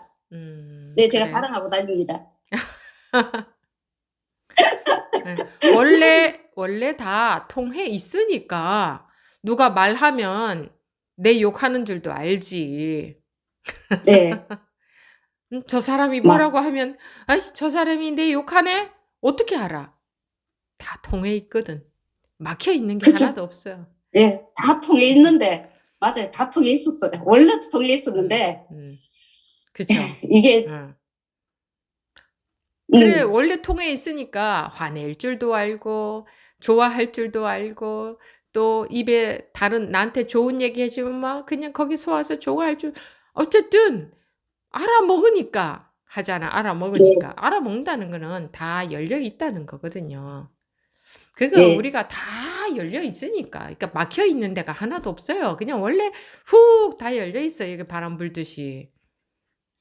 네, 제가 그래요. 자랑하고 다닙니다. 예. 원래 다 통해 있으니까 누가 말하면 내 욕하는 줄도 알지. 네, 저 사람이 맞, 뭐라고 하면 아이 저 사람이 내 욕하네? 어떻게 알아? 다 통해 있거든. 막혀 있는 게 그죠. 하나도 없어요. 예, 다 통해 있는데, 맞아요. 다 통해 있었어요. 원래 통해 있었는데, 그쵸? 이게, 그래 원래 통해 있으니까 화낼 줄도 알고 좋아할 줄도 알고 또 입에 다른 나한테 좋은 얘기 해주면 막 그냥 거기서 와서 좋아할 줄 어쨌든 알아먹으니까 하잖아. 네, 알아먹으니까. 알아먹는다는 거는 다 열려 있다는 거거든요. 그거 예, 우리가 다 열려 있으니까. 그러니까 막혀 있는 데가 하나도 없어요. 그냥 원래 훅 다 열려 있어요. 이게 바람 불듯이.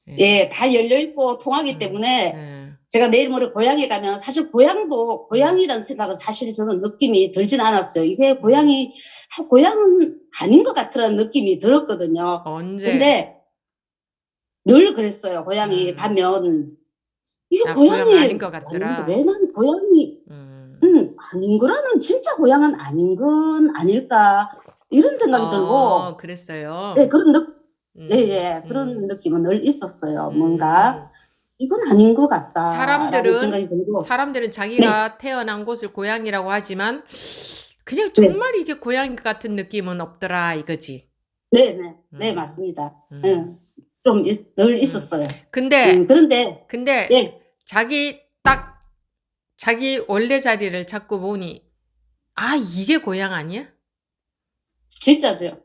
예. 예, 다 열려있고 통하기 음, 때문에, 예. 제가 내일 모레 고향에 가면 사실 고향이라는 생각은 사실 저는 느낌이 들진 않았어요. 이게 고향은 아닌 것 같으라는 느낌이 들었거든요. 언제? 근데 늘 그랬어요. 고향에 음. 가면, 이게 아, 고향 고향에 아닌 것 왔는데 같더라. 왜 나는 고향이 아닌 거라는 진짜 고향은 아닌 건 아닐까 이런 생각이 들고 그랬어요. 예, 그런 음, 그런 느낌은 늘 있었어요. 음. 뭔가 이건 아닌 것 같다라는 사람들은 생각이 들고 사람들은 네, 자기가 태어난 곳을 고향이라고 하지만 그냥 네, 정말 이게 고향 같은 느낌은 없더라 이거지. 네, 네, 네, 음, 맞습니다. 음, 예, 좀 늘 음. 있었어요. 근데 그런데 예, 자기 원래 자리를 찾고 보니 아 이게 고향 아니야? 진짜죠.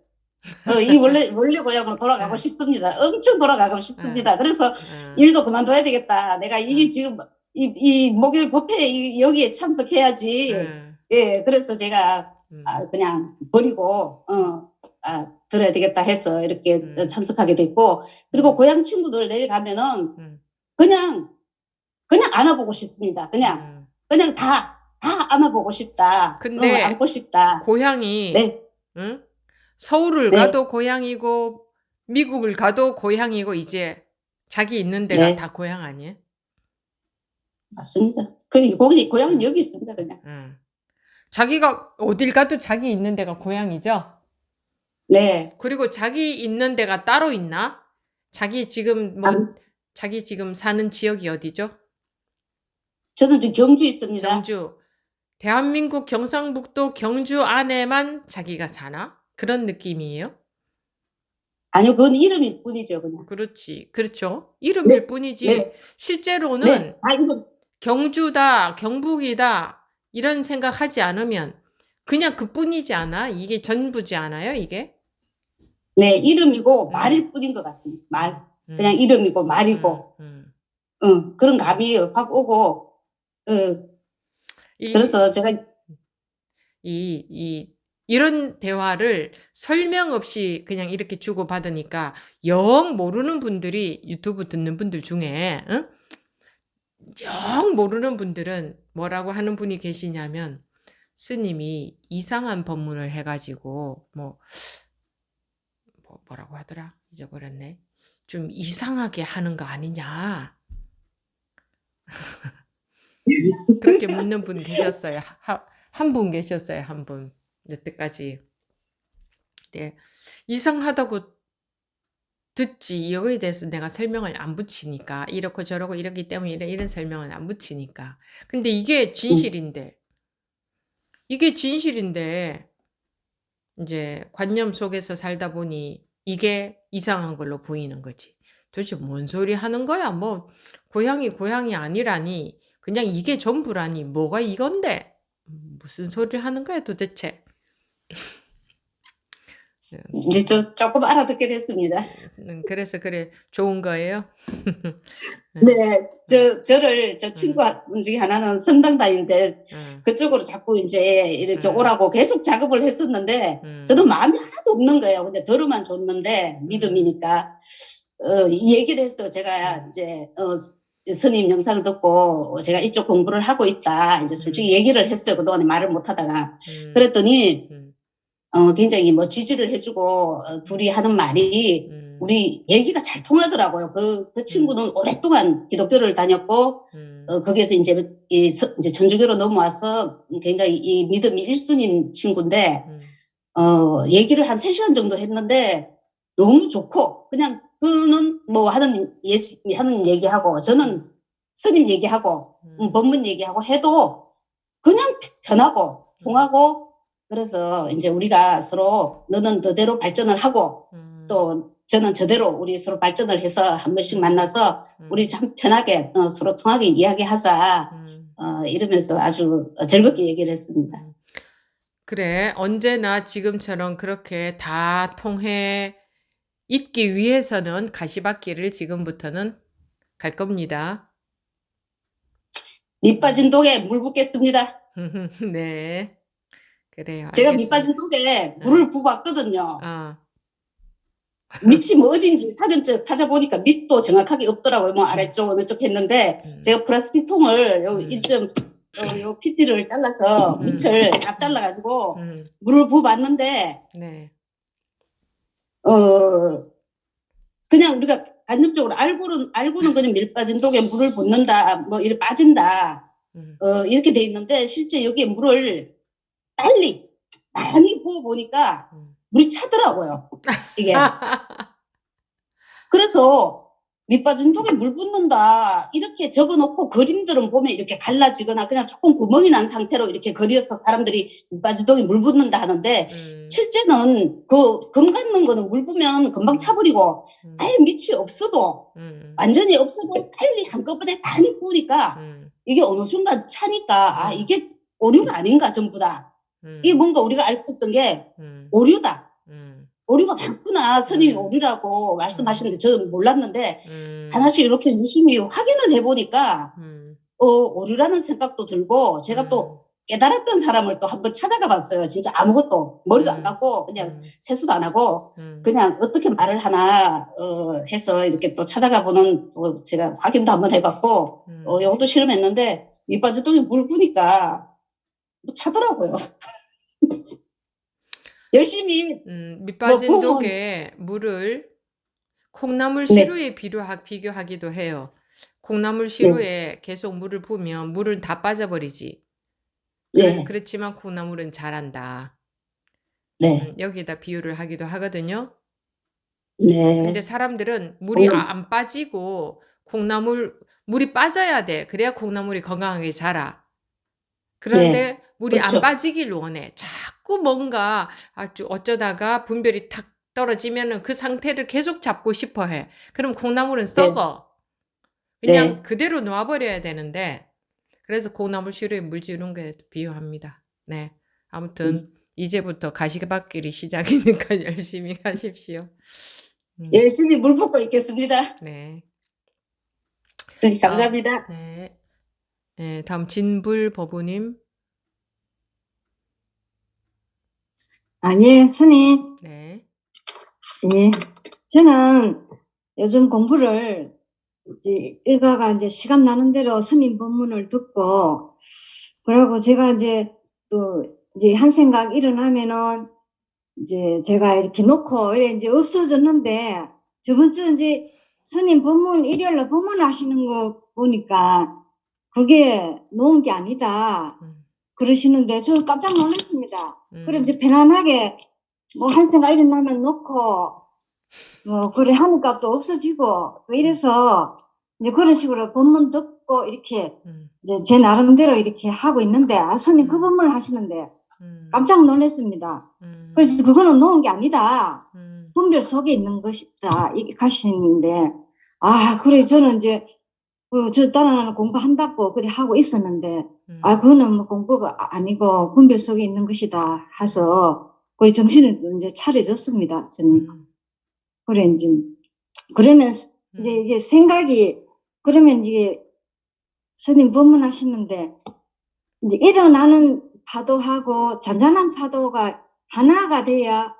이 원래 고향으로 돌아가고 예, 싶습니다. 엄청 돌아가고 예, 싶습니다. 그래서 예, 일도 그만둬야 되겠다. 내가 이게 예, 지금 이 목요일 법회에 여기에 참석해야지. 예, 예, 그래서 제가 음, 그냥 버리고 들어야 되겠다 해서 이렇게 참석하게 됐고, 그리고 고향 친구들 내일 가면은 그냥 안아보고 싶습니다. 그냥 다 안아보고 싶다. 근데 안고 싶다. 고향이 네, 응? 서울을 네, 가도 고향이고 미국을 가도 고향이고 이제 자기 있는 데가 네, 다 고향 아니에요? 맞습니다. 고향은 여기 있습니다. 그냥. 응. 자기가 어딜 가도 자기 있는 데가 고향이죠? 네. 그리고 자기 있는 데가 따로 있나? 자기 지금 자기 지금 사는 지역이 어디죠? 저는 지금 경주 있습니다. 경주. 대한민국 경상북도 경주 안에만 자기가 사나? 그런 느낌이에요? 아니요, 그건 이름일 뿐이죠, 그냥. 그렇지. 그렇죠. 이름일 뿐이지 네, 실제로는 네. 이름. 경주다, 경북이다 이런 생각하지 않으면 그냥 그뿐이지 않아? 이게 전부지 않아요, 이게? 네, 이름이고 말일 뿐인 것 같습니다. 말. 그냥 이름이고 말이고. 그런 감이 확 오고, 그래서 제가, 이런 대화를 설명 없이 그냥 이렇게 주고받으니까 영 모르는 분들이 유튜브 듣는 분들 중에 응? 영 모르는 분들은 뭐라고 하는 분이 계시냐면 스님이 이상한 법문을 해가지고 뭐라고 하더라? 잊어버렸네. 좀 이상하게 하는 거 아니냐? 그렇게 묻는 분 계셨어요. 한 분 계셨어요. 한 분. 여태까지. 네. 이상하다고 듣지. 이거에 대해서 내가 설명을 안 붙이니까. 이렇고 저렇고 이러기 때문에 이런 설명을 안 붙이니까. 근데 이게 진실인데. 이제 관념 속에서 살다 보니 이게 이상한 걸로 보이는 거지. 도대체 뭔 소리 하는 거야? 뭐 고향이 아니라니. 그냥 이게 전부라니. 뭐가 이건데? 무슨 소리를 하는 거야 도대체? 이제 조금 알아듣게 됐습니다. 그래서 그래 좋은 거예요. 네, 저 친구 중에 하나는 성당 다니는데 그쪽으로 자꾸 이제 이렇게 오라고 계속 작업을 했었는데 저는 마음이 하나도 없는 거예요. 근데 들어만 줬는데 믿음이니까 이 얘기를 했어요. 제가 이제 스님 영상을 듣고 제가 이쪽 공부를 하고 있다. 이제 솔직히 얘기를 했어요. 그동안에 말을 못 하다가 그랬더니 굉장히 뭐 지지를 해주고, 둘이 하는 말이, 우리 얘기가 잘 통하더라고요. 그 친구는 오랫동안 기독교를 다녔고, 거기에서 이제 천주교로 넘어와서 굉장히 이 믿음이 1순위인 친구인데, 얘기를 한 3시간 정도 했는데, 너무 좋고, 그냥 그는 뭐 하나님, 예수, 하나님 얘기하고, 저는 스님 얘기하고, 법문 얘기하고 해도 그냥 편하고, 통하고, 그래서 이제 우리가 서로 너는 너대로 발전을 하고, 또 저는 저대로 우리 서로 발전을 해서 한 번씩 만나서 우리 참 편하게 서로 통하게 이야기하자. 이러면서 아주 즐겁게 얘기를 했습니다. 그래, 언제나 지금처럼 그렇게 다 통해 있기 위해서는 가시밭길을 지금부터는 갈 겁니다. 밑 빠진 독에 물 붓겠습니다. 네, 그래요. 제가 알겠습니다. 밑 빠진 독에 물을 부었거든요. 어, 밑이 뭐 어딘지 찾아보니까 밑도 정확하게 없더라고요. 뭐 아래쪽 어느 쪽 했는데 제가 플라스틱 통을 요 1점 요 PT를 잘라서 밑을 딱 잘라가지고 물을 부어봤는데 네, 그냥 우리가 간접적으로 알고는 그냥 밀 빠진 독에 물을 붓는다 뭐 이렇게 빠진다 이렇게 돼 있는데 실제 여기에 물을 빨리 많이 부어보니까 물이 차더라고요. 이게. 그래서 밑 빠진 독에 물 붓는다 이렇게 적어놓고 그림들은 보면 이렇게 갈라지거나 그냥 조금 구멍이 난 상태로 이렇게 그려서 사람들이 밑 빠진 독에 물 붓는다 하는데 실제는 그 금 갖는 거는 물 부으면 금방 차버리고 아예 밑이 없어도 완전히 없어도 빨리 한꺼번에 많이 부으니까 이게 어느 순간 차니까 아 이게 오류가 아닌가 전부 다 이게 뭔가 우리가 알고 있던 게 오류다. 오류가 많구나. 스님이 오류라고 말씀하시는데 저는 몰랐는데 하나씩 이렇게 유심히 확인을 해보니까 오류라는 생각도 들고 제가 또 깨달았던 사람을 또 한번 찾아가 봤어요. 진짜 아무것도 머리도 안 감고 그냥 세수도 안 하고 그냥 어떻게 말을 하나 해서 이렇게 또 찾아가 보는 제가 확인도 한번 해봤고 이것도 실험했는데 밑빠진 독에 물 부니까 차더라고요. 열심히 밑빠진 독에 물을 콩나물 시루에 비교하기도 해요. 콩나물 시루에 계속 물을 부으면 물은 다 빠져버리지. 그렇지만 콩나물은 자란다. 여기다 비유를 하기도 하거든요. 근데 사람들은 물이 안 빠지고 물이 빠져야 돼. 그래야 콩나물이 건강하게 자라. 그런데 물이 그렇죠. 안 빠지길 원해. 자꾸 뭔가 아주 어쩌다가 분별이 탁 떨어지면은 그 상태를 계속 잡고 싶어 해. 그럼 콩나물은 썩어. 그냥 그대로 놔버려야 되는데, 그래서 콩나물 시루에 물 주는 게 비유합니다. 네. 아무튼, 이제부터 가시밭길이 시작이니까 열심히 가십시오. 열심히 물 붓고 있겠습니다. 네. 감사합니다. 네. 네, 다음 진불법우님. 예, 스님. 네. 예. 저는 요즘 공부를 이제 일가가 이제 시간 나는 대로 스님 법문을 듣고, 그러고 제가 이제 또 이제 한 생각 일어나면은 이제 제가 이렇게 놓고 이제 없어졌는데, 저번 주 이제 스님 법문 일요일날 법문 하시는 거 보니까 그게 놓은 게 아니다. 그러시는데 저 깜짝 놀랐습니다. 그래 이제 편안하게 뭐 한 생각 일어나면 놓고 그래 하니까 또 없어지고 또 이래서 이제 그런 식으로 법문 듣고 이렇게 이제 제 나름대로 이렇게 하고 있는데 스님 그 법문을 하시는데 깜짝 놀랐습니다. 그래서 그거는 놓은 게 아니다. 분별 속에 있는 것이다. 이게 가시는데 그래 저는 이제 저 다른 공부한다고 그래 하고 있었는데 그거는 뭐 공부가 아니고 분별 속에 있는 것이다 해서 그래 정신을 이제 차려졌습니다. 저는 그래 이제 그러면 이제 생각이 그러면 이제 스님 법문하시는데 이제 일어나는 파도하고 잔잔한 파도가 하나가 돼야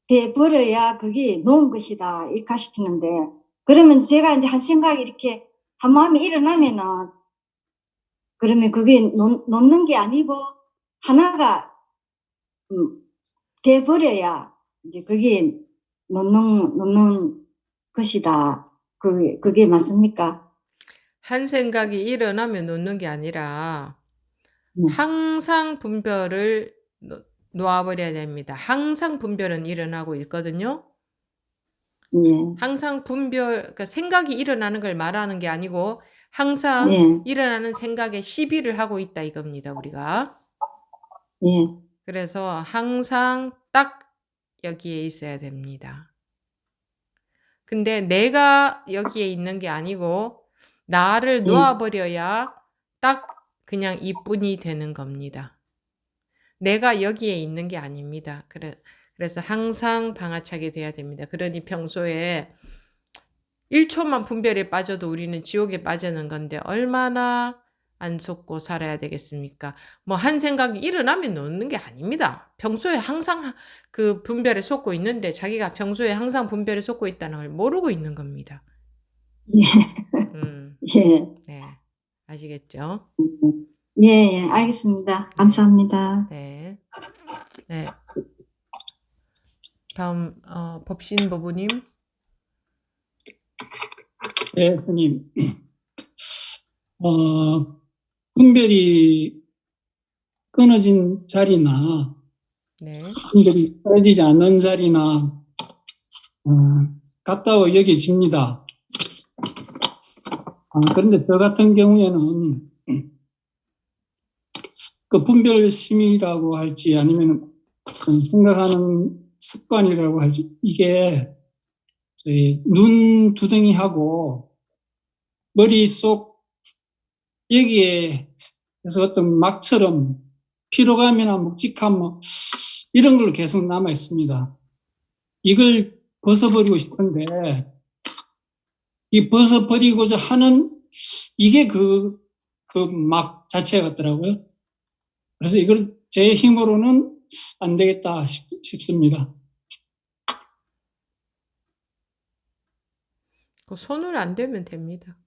돼 버려야 그게 놓은 것이다 이 가시키는데 그러면 제가 이제 한 생각이 이렇게 한 마음이 일어나면은 그러면 그게 놓는 게 아니고 하나가 돼 버려야 이제 그게 놓는 것이다. 그게 맞습니까? 한 생각이 일어나면 놓는 게 아니라 네. 항상 분별을 놓아버려야 됩니다. 항상 분별은 일어나고 있거든요. 예, 항상 그러니까 생각이 일어나는 걸 말하는 게 아니고 항상 예, 일어나는 생각에 시비를 하고 있다 이겁니다, 우리가. 예, 그래서 항상 딱 여기에 있어야 됩니다. 근데 내가 여기에 있는 게 아니고 나를 예, 놓아버려야 딱 그냥 이뿐이 되는 겁니다. 내가 여기에 있는 게 아닙니다. 그래서 항상 방아차게 돼야 됩니다. 그러니 평소에 1초만 분별에 빠져도 우리는 지옥에 빠지는 건데 얼마나 안 속고 살아야 되겠습니까? 뭐 한 생각이 일어나면 놓는 게 아닙니다. 평소에 항상 그 분별에 속고 있는데 자기가 평소에 항상 분별에 속고 있다는 걸 모르고 있는 겁니다. 예, 예, 네. 아시겠죠? 예, 예, 알겠습니다. 감사합니다. 네. 네. 다음 법신 보부님. 네, 스님. 분별이 끊어진 자리나 네. 분별이 끊어지지 않는 자리나 같다고 여겨집니다. 그런데 저 같은 경우에는 그 분별심이라고 할지 아니면 생각하는 습관이라고 할지 이게 저희 눈 두덩이하고 머릿속 여기에 그래서 어떤 막처럼 피로감이나 묵직함 뭐 이런 걸로 계속 남아 있습니다. 이걸 벗어버리고 싶은데 이 벗어버리고자 하는 이게 그 막 자체 같더라고요. 그래서 이걸 제 힘으로는 안 되겠다 싶습니다. 그 손을 안 대면 됩니다.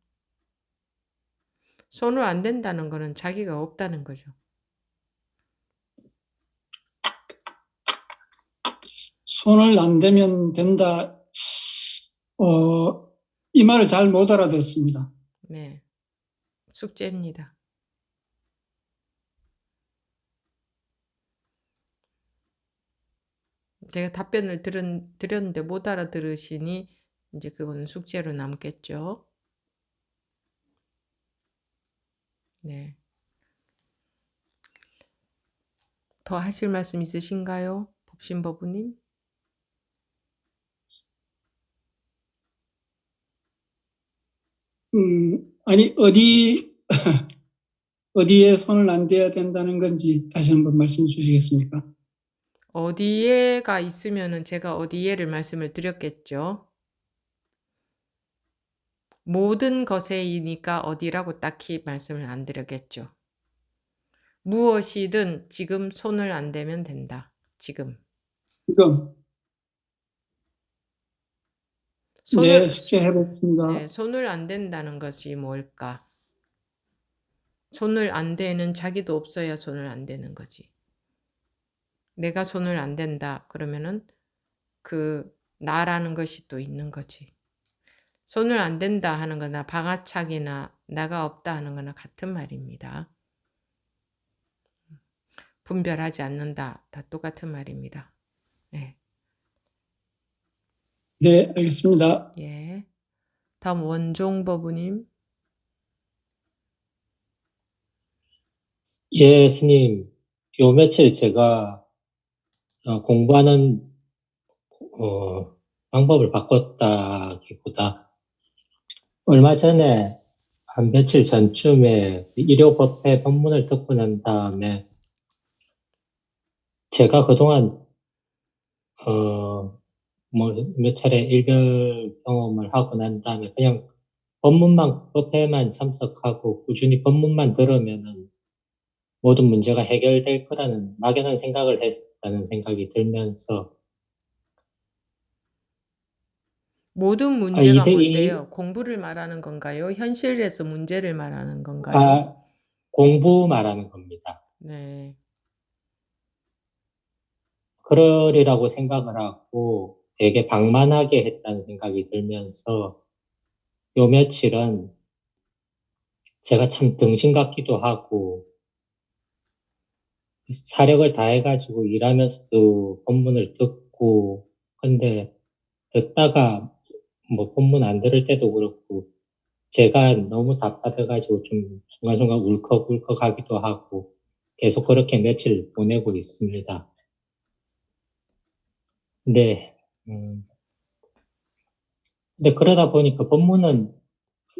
손을 안 댄다는 거는 자기가 없다는 거죠. 손을 안 대면 된다. 이 말을 잘 못 알아들었습니다. 네. 숙제입니다. 제가 답변을 드렸는데 못 알아들으시니 이제 그거는 숙제로 남겠죠. 네. 더 하실 말씀 있으신가요? 법신법부님? 아니, 어디에 손을 안 대야 된다는 건지 다시 한번 말씀해 주시겠습니까? 어디에가 있으면은 제가 어디에를 말씀을 드렸겠죠. 모든 것에이니까 어디라고 딱히 말씀을 안 드렸겠죠. 무엇이든 지금 손을 안 대면 된다. 지금. 지금. 네, 숙제해 보겠습니다. 네, 손을 안 댄다는 것이 뭘까? 손을 안 대는 자기도 없어야 손을 안 대는 거지. 내가 손을 안 댄다. 그러면은 그 나라는 것이 또 있는 거지. 손을 안 댄다 하는 거나 방아착이나 나가 없다 하는 거나 같은 말입니다. 분별하지 않는다. 다 똑같은 말입니다. 네. 네, 알겠습니다. 예. 다음 원종법우님. 예, 스님. 요 며칠 제가 공부하는 방법을 바꿨다기보다 얼마 전에 한 며칠 전쯤에 일요법회 법문을 듣고 난 다음에 제가 그동안 뭐 몇 차례 일별 경험을 하고 난 다음에 그냥 법회만 참석하고 꾸준히 법문만 들으면은 모든 문제가 해결될 거라는 막연한 생각을 했다는 생각이 들면서 모든 문제가 이들이- 뭔데요? 공부를 말하는 건가요? 현실에서 문제를 말하는 건가요? 공부 말하는 겁니다. 네. 그러리라고 생각을 하고 되게 방만하게 했다는 생각이 들면서 요 며칠은 제가 참 등신 같기도 하고 사력을 다해가지고 일하면서도 본문을 듣고 근데 듣다가 뭐 본문 안 들을 때도 그렇고 제가 너무 답답해가지고 좀 순간순간 울컥울컥 하기도 하고 계속 그렇게 며칠 보내고 있습니다. 네. 근데 그러다 보니까 본문은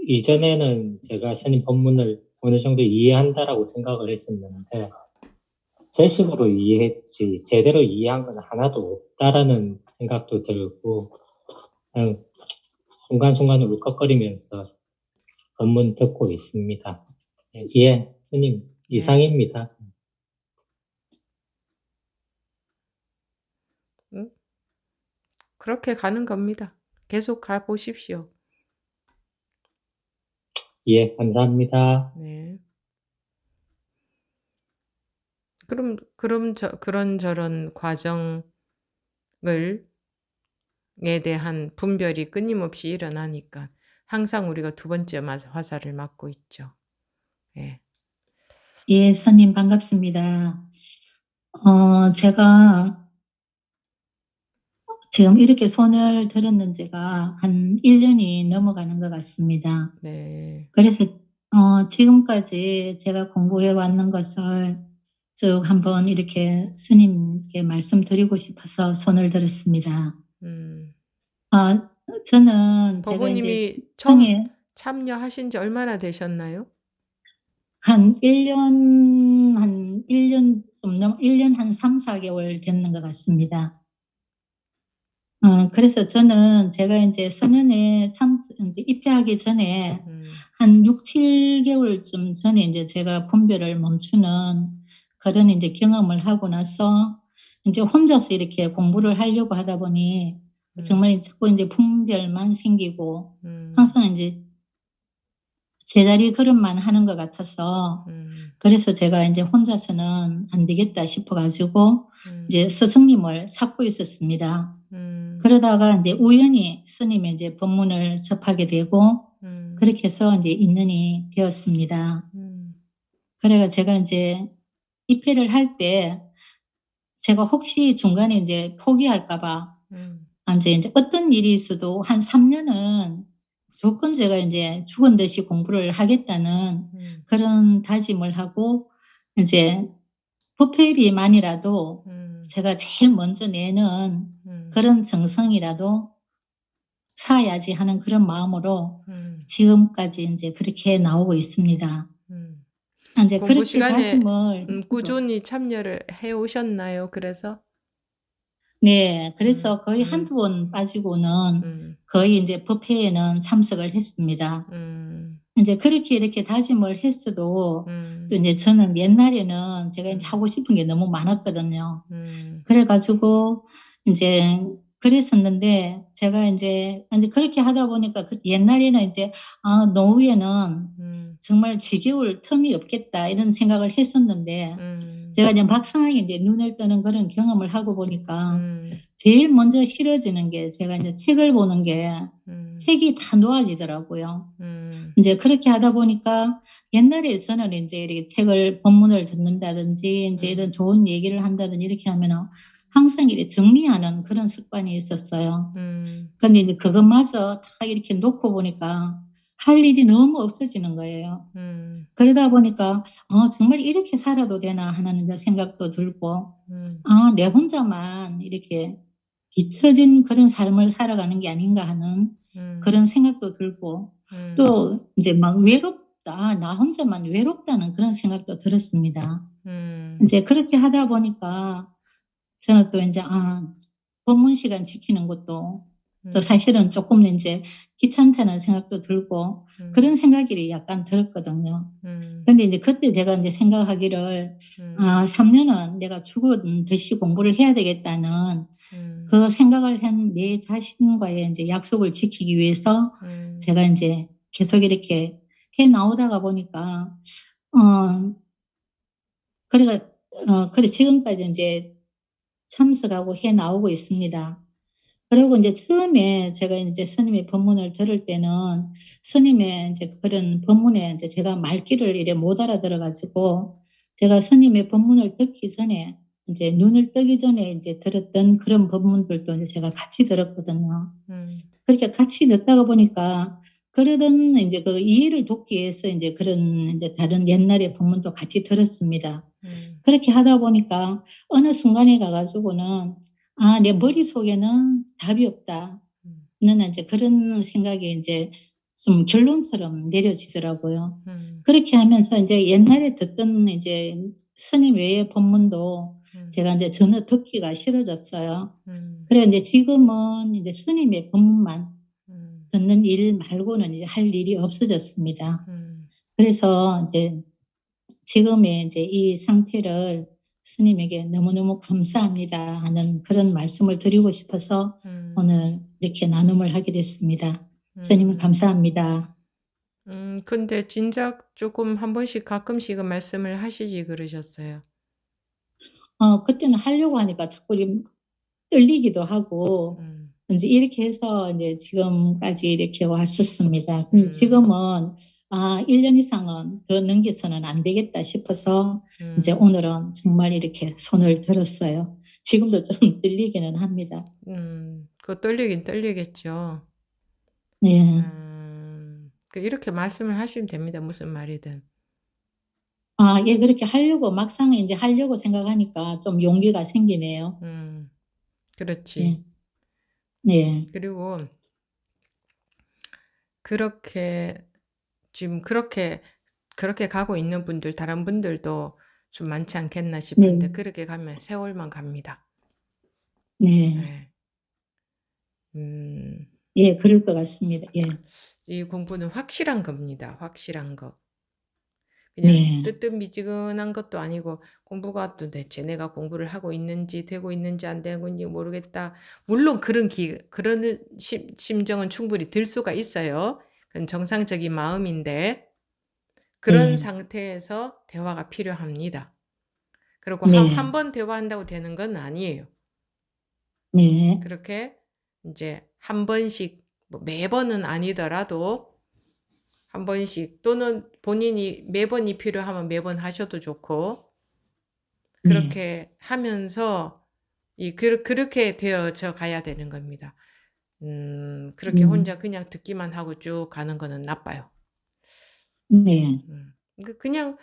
이전에는 제가 스님 본문을 어느 정도 이해한다라고 생각을 했었는데 제 식으로 이해했지 제대로 이해한 건 하나도 없다라는 생각도 들고 그냥 순간순간 울컥거리면서 본문 듣고 있습니다. 예, 스님 네. 이상입니다. 그렇게 가는 겁니다. 계속 가 보십시오. 예, 감사합니다. 네. 그런저런 과정을 에 대한 분별이 끊임없이 일어나니까 항상 우리가 두 번째 화살을 맞고 있죠. 예. 예, 선님 반갑습니다. 제가 지금 이렇게 손을 들었는 지가 한 1년이 넘어가는 것 같습니다. 네. 그래서 지금까지 제가 공부해 왔는 것을 쭉 한번 이렇게 스님께 말씀드리고 싶어서 손을 들었습니다. 저는 제가 이제 법우님이 처음 성에 참여하신 지 얼마나 되셨나요? 한 1년 한 3, 4개월 됐는 것 같습니다. 그래서 저는 제가 이제 선연에 이제 입회하기 전에 한 6, 7개월쯤 전에 이제 제가 분별을 멈추는 그런 이제 경험을 하고 나서 이제 혼자서 이렇게 공부를 하려고 하다 보니 정말 자꾸 이제 분별만 생기고 항상 이제 제자리 걸음만 하는 것 같아서 그래서 제가 이제 혼자서는 안 되겠다 싶어가지고 이제 스승님을 찾고 있었습니다. 그러다가 이제 우연히 스님의 이제 법문을 접하게 되고 그렇게 해서 이제 인연이 되었습니다. 그래가 제가 이제 입회를 할 때 제가 혹시 중간에 이제 포기할까봐 이제 어떤 일이 있어도 한 3년은 무조건 제가 이제 죽은 듯이 공부를 하겠다는 그런 다짐을 하고 이제 부패비만이라도 제가 제일 먼저 내는 그런 정성이라도 쌓아야지 하는 그런 마음으로 지금까지 이제 그렇게 나오고 있습니다. 이제 공부 그렇게 시간에 다짐을 꾸준히 참여를 해 오셨나요? 그래서? 네, 그래서 거의 한두 번 빠지고는 거의 이제 법회에는 참석을 했습니다. 이제 그렇게 이렇게 다짐을 했어도 또 이제 저는 옛날에는 제가 이제 하고 싶은 게 너무 많았거든요. 그래가지고 이제 그랬었는데 제가 이제 그렇게 하다 보니까 옛날에는 이제 노후에는 정말 지겨울 틈이 없겠다 이런 생각을 했었는데 제가 이제 막상 이제 눈을 뜨는 그런 경험을 하고 보니까 제일 먼저 싫어지는 게 제가 이제 책을 보는 게 책이 다 놓아지더라고요. 이제 그렇게 하다 보니까 옛날에 저는 이제 이렇게 책을 본문을 듣는다든지 이제 이런 좋은 얘기를 한다든지 이렇게 하면은 항상 이렇게 정리하는 그런 습관이 있었어요. 근데 이제 그것마저 다 이렇게 놓고 보니까 할 일이 너무 없어지는 거예요. 그러다 보니까 정말 이렇게 살아도 되나 하는 이제 생각도 들고 내 혼자만 이렇게 뒤처진 그런 삶을 살아가는 게 아닌가 하는 그런 생각도 들고 또 이제 막 외롭다, 나 혼자만 외롭다는 그런 생각도 들었습니다. 이제 그렇게 하다 보니까 저는 또 이제 법문 시간 지키는 것도 또 사실은 조금 이제 귀찮다는 생각도 들고 그런 생각이 약간 들었거든요. 근데 이제 그때 제가 이제 생각하기를 3년은 내가 죽은 듯이 공부를 해야 되겠다는 그 생각을 한 내 자신과의 이제 약속을 지키기 위해서 제가 이제 계속 이렇게 해 나오다가 보니까 그래 지금까지 이제 참석하고 해 나오고 있습니다. 그리고 이제 처음에 제가 이제 스님의 법문을 들을 때는 스님의 이제 그런 법문에 이제 제가 말귀를 이래 못 알아들어가지고 제가 스님의 법문을 듣기 전에 이제 눈을 뜨기 전에 이제 들었던 그런 법문들도 이제 제가 같이 들었거든요. 그렇게 같이 듣다가 보니까 그러던 이제 그 이해를 돕기 위해서 이제 그런 이제 다른 옛날의 법문도 같이 들었습니다. 그렇게 하다 보니까 어느 순간에 가가지고는 아, 내 머릿속에는 답이 없다. 는 이제 그런 생각이 이제 좀 결론처럼 내려지더라고요. 그렇게 하면서 이제 옛날에 듣던 이제 스님 외의 법문도 제가 이제 전혀 듣기가 싫어졌어요. 그래 이제 지금은 이제 스님의 법문만 듣는 일 말고는 이제 할 일이 없어졌습니다. 그래서 이제 지금의 이제 이 상태를 스님에게 너무너무 감사합니다 하는 그런 말씀을 드리고 싶어서 오늘 이렇게 나눔을 하게 됐습니다. 스님 감사합니다. 근데 진작 조금 한 번씩 가끔씩은 말씀을 하시지 그러셨어요. 그때는 하려고 하니까 자꾸 좀 떨리기도 하고 이제 이렇게 해서 이제 지금까지 이렇게 왔었습니다. 근데 지금은 1년 이상은 더 넘겨서는 안 되겠다 싶어서 이제 오늘은 정말 이렇게 손을 들었어요. 지금도 좀 떨리기는 합니다. 그거 떨리긴 떨리겠죠. 예. 이렇게 말씀을 하시면 됩니다. 무슨 말이든. 예, 그렇게 하려고, 막상 이제 하려고 생각하니까 좀 용기가 생기네요. 그렇지. 네. 그리고 그렇게 지금 그렇게 가고 있는 분들, 다른 분들도 좀 많지 않겠나 싶은데 네. 그렇게 가면 세월만 갑니다. 네. 네. 예, 그럴 것 같습니다. 예. 이 공부는 확실한 겁니다. 확실한 거. 그냥 네. 뜨뜻미지근한 것도 아니고 공부가 또 대체 내가 공부를 하고 있는지 되고 있는지 안 되고 있는지 모르겠다. 물론 그런 심정은 충분히 들 수가 있어요. 그건 정상적인 마음인데 그런 네. 상태에서 대화가 필요합니다. 그리고 네. 한 번 대화한다고 되는 건 아니에요. 네. 그렇게 이제 한 번씩 뭐 매번은 아니더라도 한 번씩 또는 본인이 매번이 필요하면 매번 하셔도 좋고 네. 그렇게 하면서 그렇게 되어져 가야 되는 겁니다. 그렇게 혼자 그냥 듣기만 하고 쭉 가는 거는 나빠요. 네. 그냥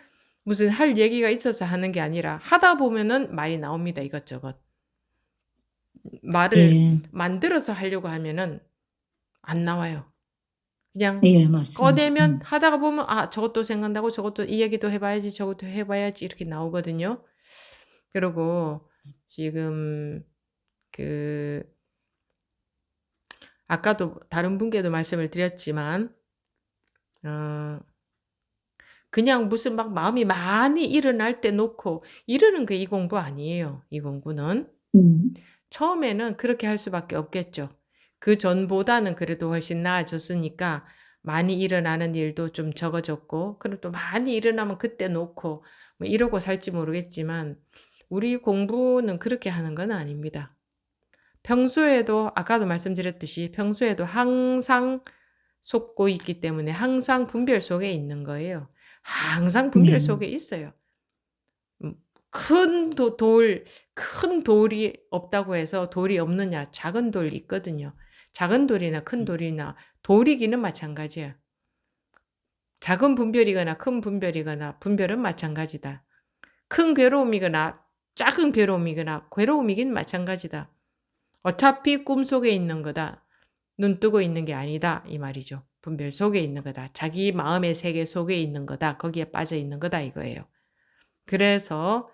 무슨 할 얘기가 있어서 하는 게 아니라 하다 보면은 말이 나옵니다. 이것저것. 말을 예. 만들어서 하려고 하면은 안 나와요. 그냥 예, 맞습니다. 꺼내면 하다가 보면 저것도 생각나고 저것도 이 얘기도 해봐야지 저것도 해봐야지 이렇게 나오거든요. 그리고 지금 아까도 다른 분께도 말씀을 드렸지만 그냥 무슨 막 마음이 많이 일어날 때 놓고 이러는 게 이 공부 아니에요. 이 공부는 처음에는 그렇게 할 수밖에 없겠죠. 그 전보다는 그래도 훨씬 나아졌으니까 많이 일어나는 일도 좀 적어졌고 그럼 또 많이 일어나면 그때 놓고 뭐 이러고 살지 모르겠지만 우리 공부는 그렇게 하는 건 아닙니다. 평소에도 아까도 말씀드렸듯이 평소에도 항상 속고 있기 때문에 항상 분별 속에 있는 거예요. 항상 분별 속에 있어요. 큰 돌이 없다고 해서 돌이 없느냐? 작은 돌 있거든요. 작은 돌이나 큰 돌이나 돌이기는 마찬가지야. 작은 분별이거나 큰 분별이거나 분별은 마찬가지다. 큰 괴로움이거나 작은 괴로움이거나 괴로움이긴 마찬가지다. 어차피 꿈속에 있는 거다. 눈 뜨고 있는 게 아니다. 이 말이죠. 분별 속에 있는 거다. 자기 마음의 세계 속에 있는 거다. 거기에 빠져 있는 거다 이거예요. 그래서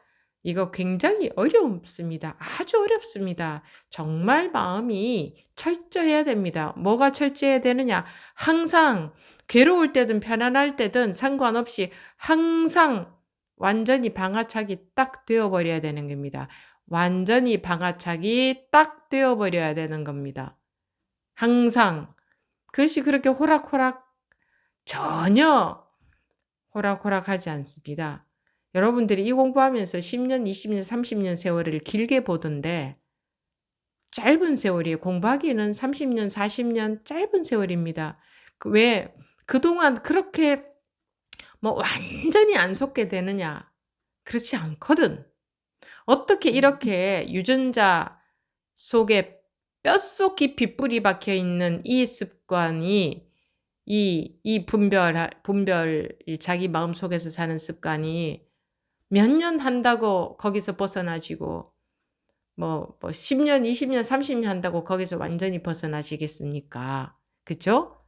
이거 굉장히 어렵습니다. 아주 어렵습니다. 정말 마음이 철저해야 됩니다. 뭐가 철저해야 되느냐? 항상 괴로울 때든 편안할 때든 상관없이 항상 완전히 방아착이 딱 되어버려야 되는 겁니다. 완전히 방아착이 딱 되어버려야 되는 겁니다. 항상. 그것이 그렇게 호락호락 전혀 호락호락하지 않습니다. 여러분들이 이 공부하면서 10년, 20년, 30년 세월을 길게 보던데 짧은 세월이에요. 공부하기에는 30년, 40년 짧은 세월입니다. 왜 그동안 그렇게 뭐 완전히 안 속게 되느냐? 그렇지 않거든. 어떻게 이렇게 유전자 속에 뼛속 깊이 뿌리 박혀 있는 이 습관이 이 분별 자기 마음속에서 사는 습관이 몇 년 한다고 거기서 벗어나지고 뭐 10년, 20년, 30년 한다고 거기서 완전히 벗어나시겠습니까? 그죠?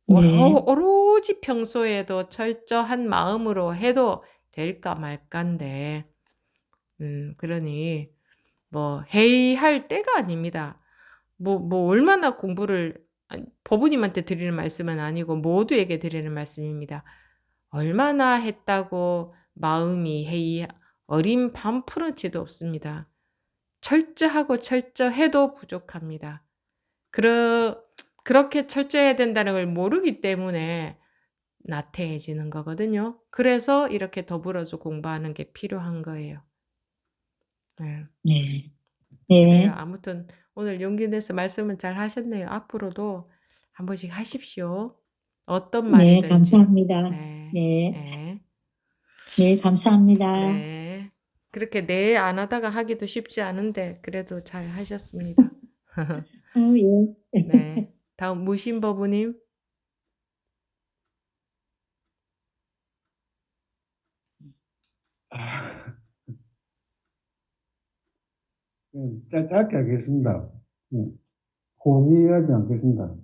네. 오로지 평소에도 철저한 마음으로 해도 될까 말까인데, 그러니 뭐 회의할 때가 아닙니다. 뭐 얼마나 공부를 법우님한테 드리는 말씀은 아니고 모두에게 드리는 말씀입니다. 얼마나 했다고 마음이 어린 반 푸른치도 없습니다. 철저하고 철저해도 부족합니다. 그렇게 철저해야 된다는 걸 모르기 때문에 나태해지는 거거든요. 그래서 이렇게 더불어서 공부하는 게 필요한 거예요. 네. 네. 그래요. 네. 아무튼 오늘 용기 내서 말씀을 잘 하셨네요. 앞으로도 한 번씩 하십시오. 어떤 네, 말이든지. 감사합니다. 네. 네. 네. 네, 감사합니다. 네. 그렇게 네 안 하다가 하기도 쉽지 않은데 그래도 잘 하셨습니다. 예. 네. 다음 무신버부님. 짧게 하겠습니다. 혼이하지 않겠습니다.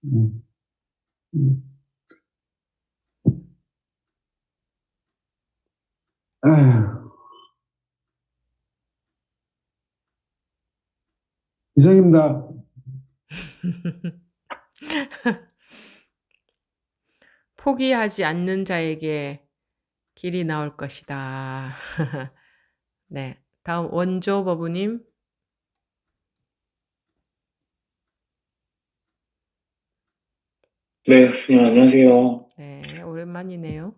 음, 음. 아휴, 이상입니다. 포기하지 않는 자에게 길이 나올 것이다. 네. 다음 원조버부님. 네, 스님, 안녕하세요. 네. 오랜만이네요.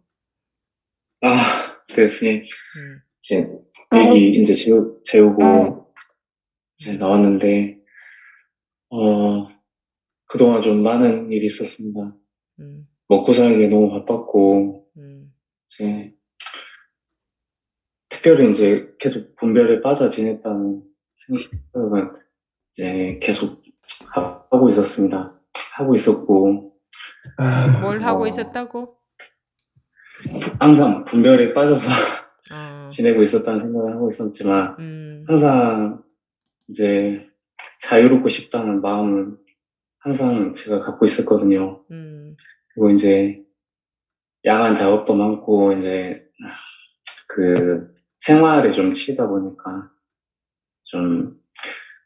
네, 스님. 음. 이제, 얘기 이제 재우고 이제 나왔는데, 그동안 좀 많은 일이 있었습니다. 음. 먹고 살기 너무 바빴고, 이제, 특별히 이제 계속 분별에 빠져 지냈다는 생각은 이제 계속 하고 있었습니다. 하고 있었고, 뭘 하고 있었다고? 항상 분별에 빠져서 어. 지내고 있었다는 생각을 하고 있었지만, 음. 항상 이제 자유롭고 싶다는 마음을 항상 제가 갖고 있었거든요. 그리고 이제 야간 작업도 많고, 이제 그 생활에 좀 치이다 보니까 좀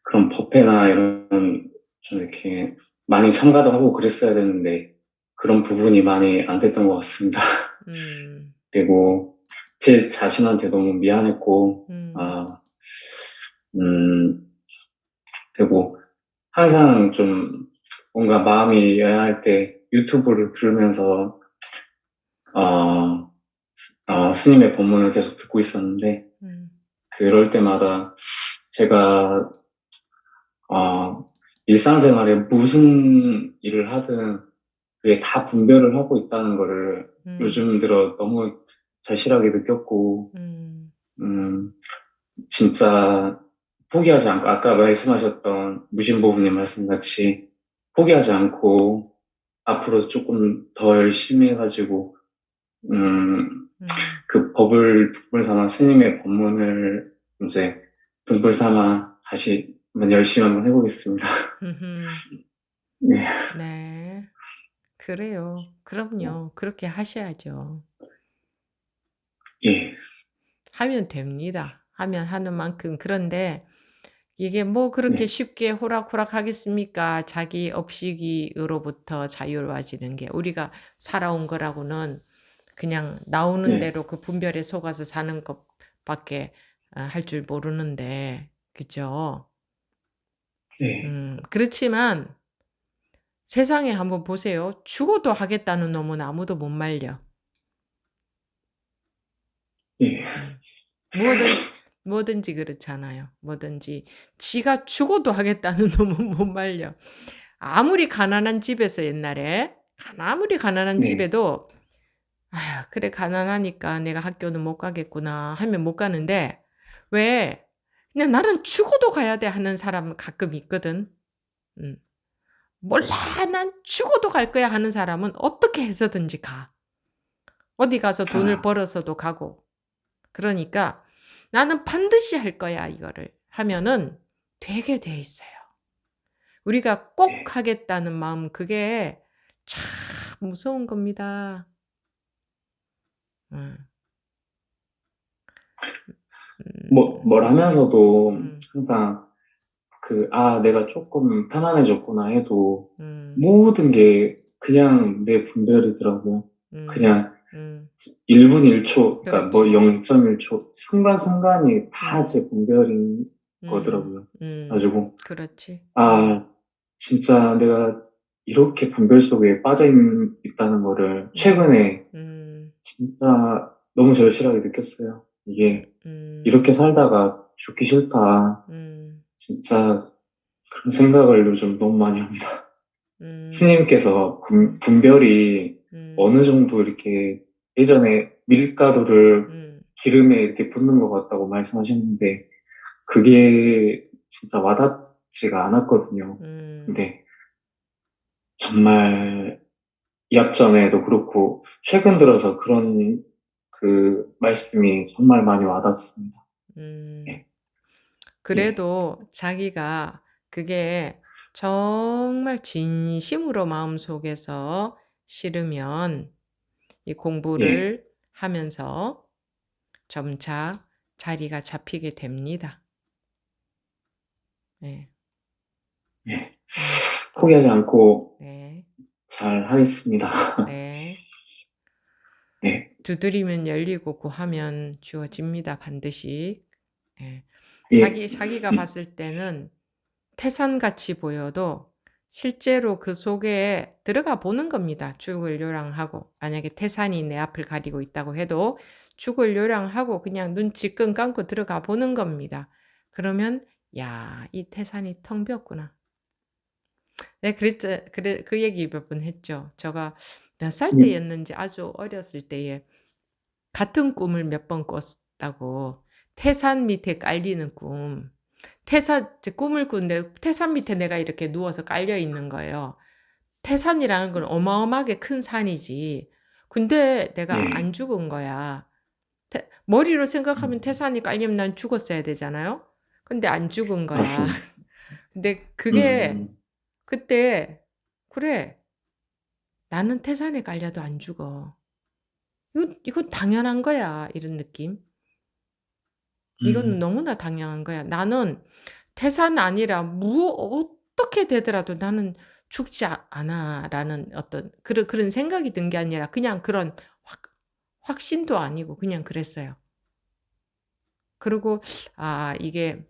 그런 법회나 이런 좀 이렇게 많이 참가도 하고 그랬어야 되는데 그런 부분이 많이 안 됐던 것 같습니다. 그리고 제 자신한테 너무 미안했고, 그리고 항상 좀 뭔가 마음이 여행할 때 유튜브를 들으면서 스님의 법문을 계속 듣고 있었는데 그럴 때마다 제가 일상생활에 무슨 일을 하든 그게 다 분별을 하고 있다는 거를 요즘 들어 너무 절실하게 느꼈고 진짜 포기하지 않고 아까 말씀하셨던 무신보부님 말씀같이 포기하지 않고 앞으로 조금 더 열심히 해가지고 그 법을 등불 삼아 스님의 법문을 이제 등불 삼아 다시 한번 열심히 한번 해보겠습니다. 네. 네. 그래요. 그럼요. 그렇게 하셔야죠. 예. 하면 됩니다. 하면 하는 만큼. 그런데 이게 뭐 그렇게 네. 쉽게 호락호락 하겠습니까? 자기 업시기로부터 자유로워지는 게 우리가 살아온 거라고는 그냥 나오는 네. 대로 그 분별에 속아서 사는 것밖에 할 줄 모르는데, 그죠? 그렇지만 세상에 한번 보세요. 죽어도 하겠다는 놈은 아무도 못 말려. 예. 뭐든지 그렇잖아요. 뭐든지 지가 죽어도 하겠다는 놈은 못 말려. 아무리 가난한 집에서 옛날에 아무리 가난한 네. 집에도 아휴, 그래 가난하니까 내가 학교는 못 가겠구나 하면 못 가는데 왜 그냥 나는 죽어도 가야 돼 하는 사람 가끔 있거든. 음. 몰라 난 죽어도 갈 거야 하는 사람은 어떻게 해서든지 가. 어디 가서 돈을 벌어서도 가고. 그러니까 나는 반드시 할 거야 이거를 하면은 되게 돼 있어요. 우리가 꼭 하겠다는 마음 그게 참 무서운 겁니다. 음. 뭘 하면서도 항상 내가 조금 편안해졌구나 해도 모든 게 그냥 내 분별이더라고요. 그냥 1분 1초, 그러니까 뭐 그렇지. 0.1초, 순간순간이 다 제 분별인 거더라고요. 가지고, 그렇지. 진짜 내가 이렇게 분별 속에 빠져 있다는 거를 최근에 진짜 너무 절실하게 느꼈어요. 이게 이렇게 살다가 죽기 싫다. 진짜 그런 생각을 요즘 너무 많이 합니다. 스님께서 분별이 어느 정도 이렇게 예전에 밀가루를 기름에 이렇게 붓는 것 같다고 말씀하셨는데 그게 진짜 와닿지가 않았거든요. 근데 정말 이합전에도 그렇고 최근 들어서 그런 그 말씀이 정말 많이 와닿습니다. 네. 그래도 자기가 그게 정말 진심으로 마음속에서 싫으면 이 공부를 하면서 점차 자리가 잡히게 됩니다. 네. 포기하지 않고 네. 잘 하겠습니다. 네. 네. 두드리면 열리고 구하면 주어집니다. 반드시. 네. 자기가 봤을 때는 태산같이 보여도 실제로 그 속에 들어가 보는 겁니다. 죽을 요량하고 만약에 태산이 내 앞을 가리고 있다고 해도 죽을 요량하고 그냥 눈 질끈 감고 들어가 보는 겁니다. 그러면 야, 이 태산이 텅 비었구나. 네, 그 얘기 몇 번 했죠. 제가 몇 살 때였는지 아주 어렸을 때에 같은 꿈을 몇 번 꿨다고. 태산 밑에 깔리는 꿈. 꿈을 꾼데 태산 밑에 내가 이렇게 누워서 깔려 있는 거예요. 태산이라는 건 어마어마하게 큰 산이지. 근데 내가 안 죽은 거야. 머리로 생각하면 태산이 깔리면 난 죽었어야 되잖아요. 근데 안 죽은 거야. 근데 그게 그때 그래. 나는 태산에 깔려도 안 죽어. 이건 당연한 거야. 이런 느낌. 이건 너무나 당연한 거야. 나는 태산 아니라 어떻게 되더라도 나는 죽지 않아라는 어떤 그런 생각이 든 게 아니라 그냥 그런 확신도 아니고 그냥 그랬어요. 그리고 이게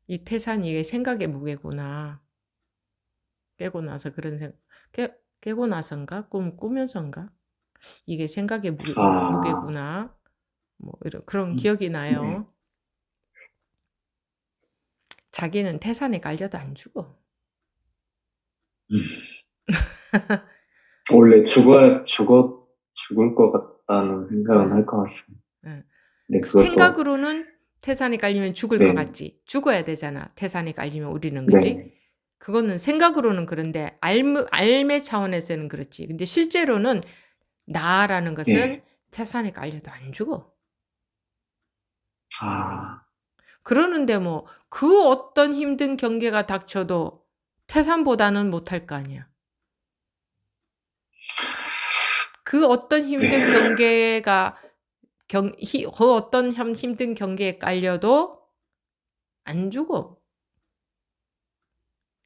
이 태산이 이게 생각의 무게구나. 깨고 나서 그런 생각. 깨고 나서인가? 꾸면서인가? 이게 생각의 무게구나. 뭐 이런 그런 기억이 나요. 자기는 태산에 깔려도 안 죽어. 원래 죽을 것 같다는 생각은 할 것 같습니다. 네, 생각으로는 태산에 깔리면 죽을 것 같지. 죽어야 되잖아. 태산에 깔리면 우리는 그지? 그거는 생각으로는 그런데 알매 차원에서는 그렇지. 근데 실제로는 나라는 것은 태산에 깔려도 안 죽어. 그러는데 뭐 그 어떤 힘든 경계가 닥쳐도 태산보다는 못할 거 아니야. 그 어떤 힘든 경계가 그 어떤 힘든 경계에 깔려도 안 죽어.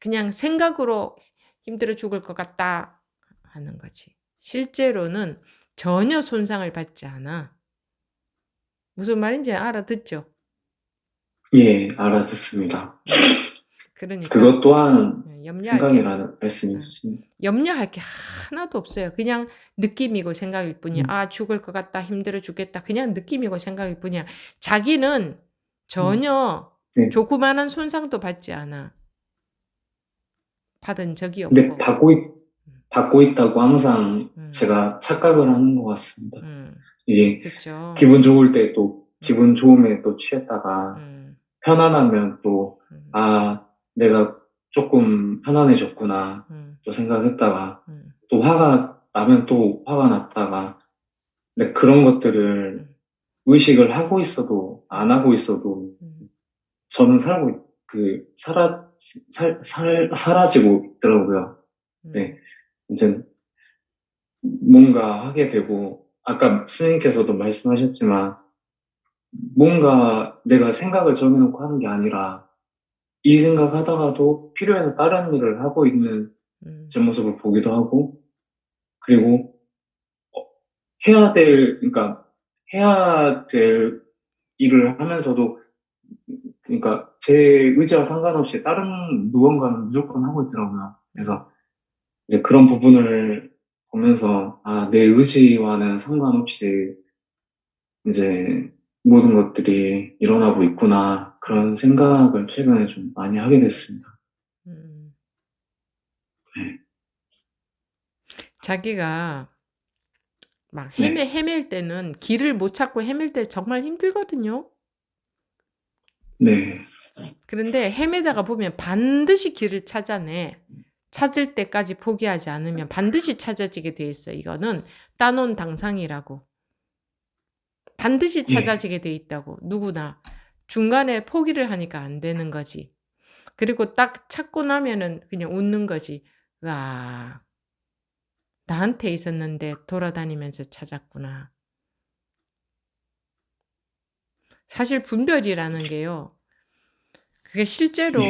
그냥 생각으로 힘들어 죽을 것 같다 하는 거지. 실제로는 전혀 손상을 받지 않아. 무슨 말인지 알아듣죠? 예, 알아듣습니다. 그러니까 그것 또한 염려할 게 생각이라는 말씀이십니다. 염려할 게 하나도 없어요. 그냥 느낌이고 생각일 뿐이야. 아, 죽을 것 같다, 힘들어 죽겠다. 그냥 느낌이고 생각일 뿐이야. 자기는 전혀 네. 조그마한 손상도 받지 않아. 받은 적이 근데 없고. 받고 있다고 항상 제가 착각을 하는 것 같습니다. 이게 그쵸. 기분 좋을 때 또 기분 좋음에 또 취했다가 편안하면 또 내가 조금 편안해졌구나 또 생각했다가 또 화가 나면 또 화가 났다가 근데 그런 것들을 의식을 하고 있어도 안 하고 있어도 저는 사라지고 있더라고요. 네. 이제 뭔가 하게 되고 아까 스님께서도 말씀하셨지만 뭔가 내가 생각을 정해놓고 하는 게 아니라 이 생각하다가도 필요해서 다른 일을 하고 있는 제 모습을 보기도 하고 그리고 그러니까 해야 될 일을 하면서도 그러니까 제 의지와 상관없이 다른 무언가는 무조건 하고 있더라고요. 그래서 이제 그런 부분을 보면서 내 의지와는 상관없이 이제 모든 것들이 일어나고 있구나 그런 생각을 최근에 좀 많이 하게 됐습니다. 자기가 막 네. 헤맬 때는 길을 못 찾고 헤맬 때 정말 힘들거든요. 네. 그런데 헤매다가 보면 반드시 길을 찾아내. 찾을 때까지 포기하지 않으면 반드시 찾아지게 돼 있어. 이거는 따놓은 당상이라고. 반드시 찾아지게 돼 있다고. 누구나. 중간에 포기를 하니까 안 되는 거지. 그리고 딱 찾고 나면은 그냥 웃는 거지. 와, 나한테 있었는데 돌아다니면서 찾았구나. 사실 분별이라는 게요. 그게 실제로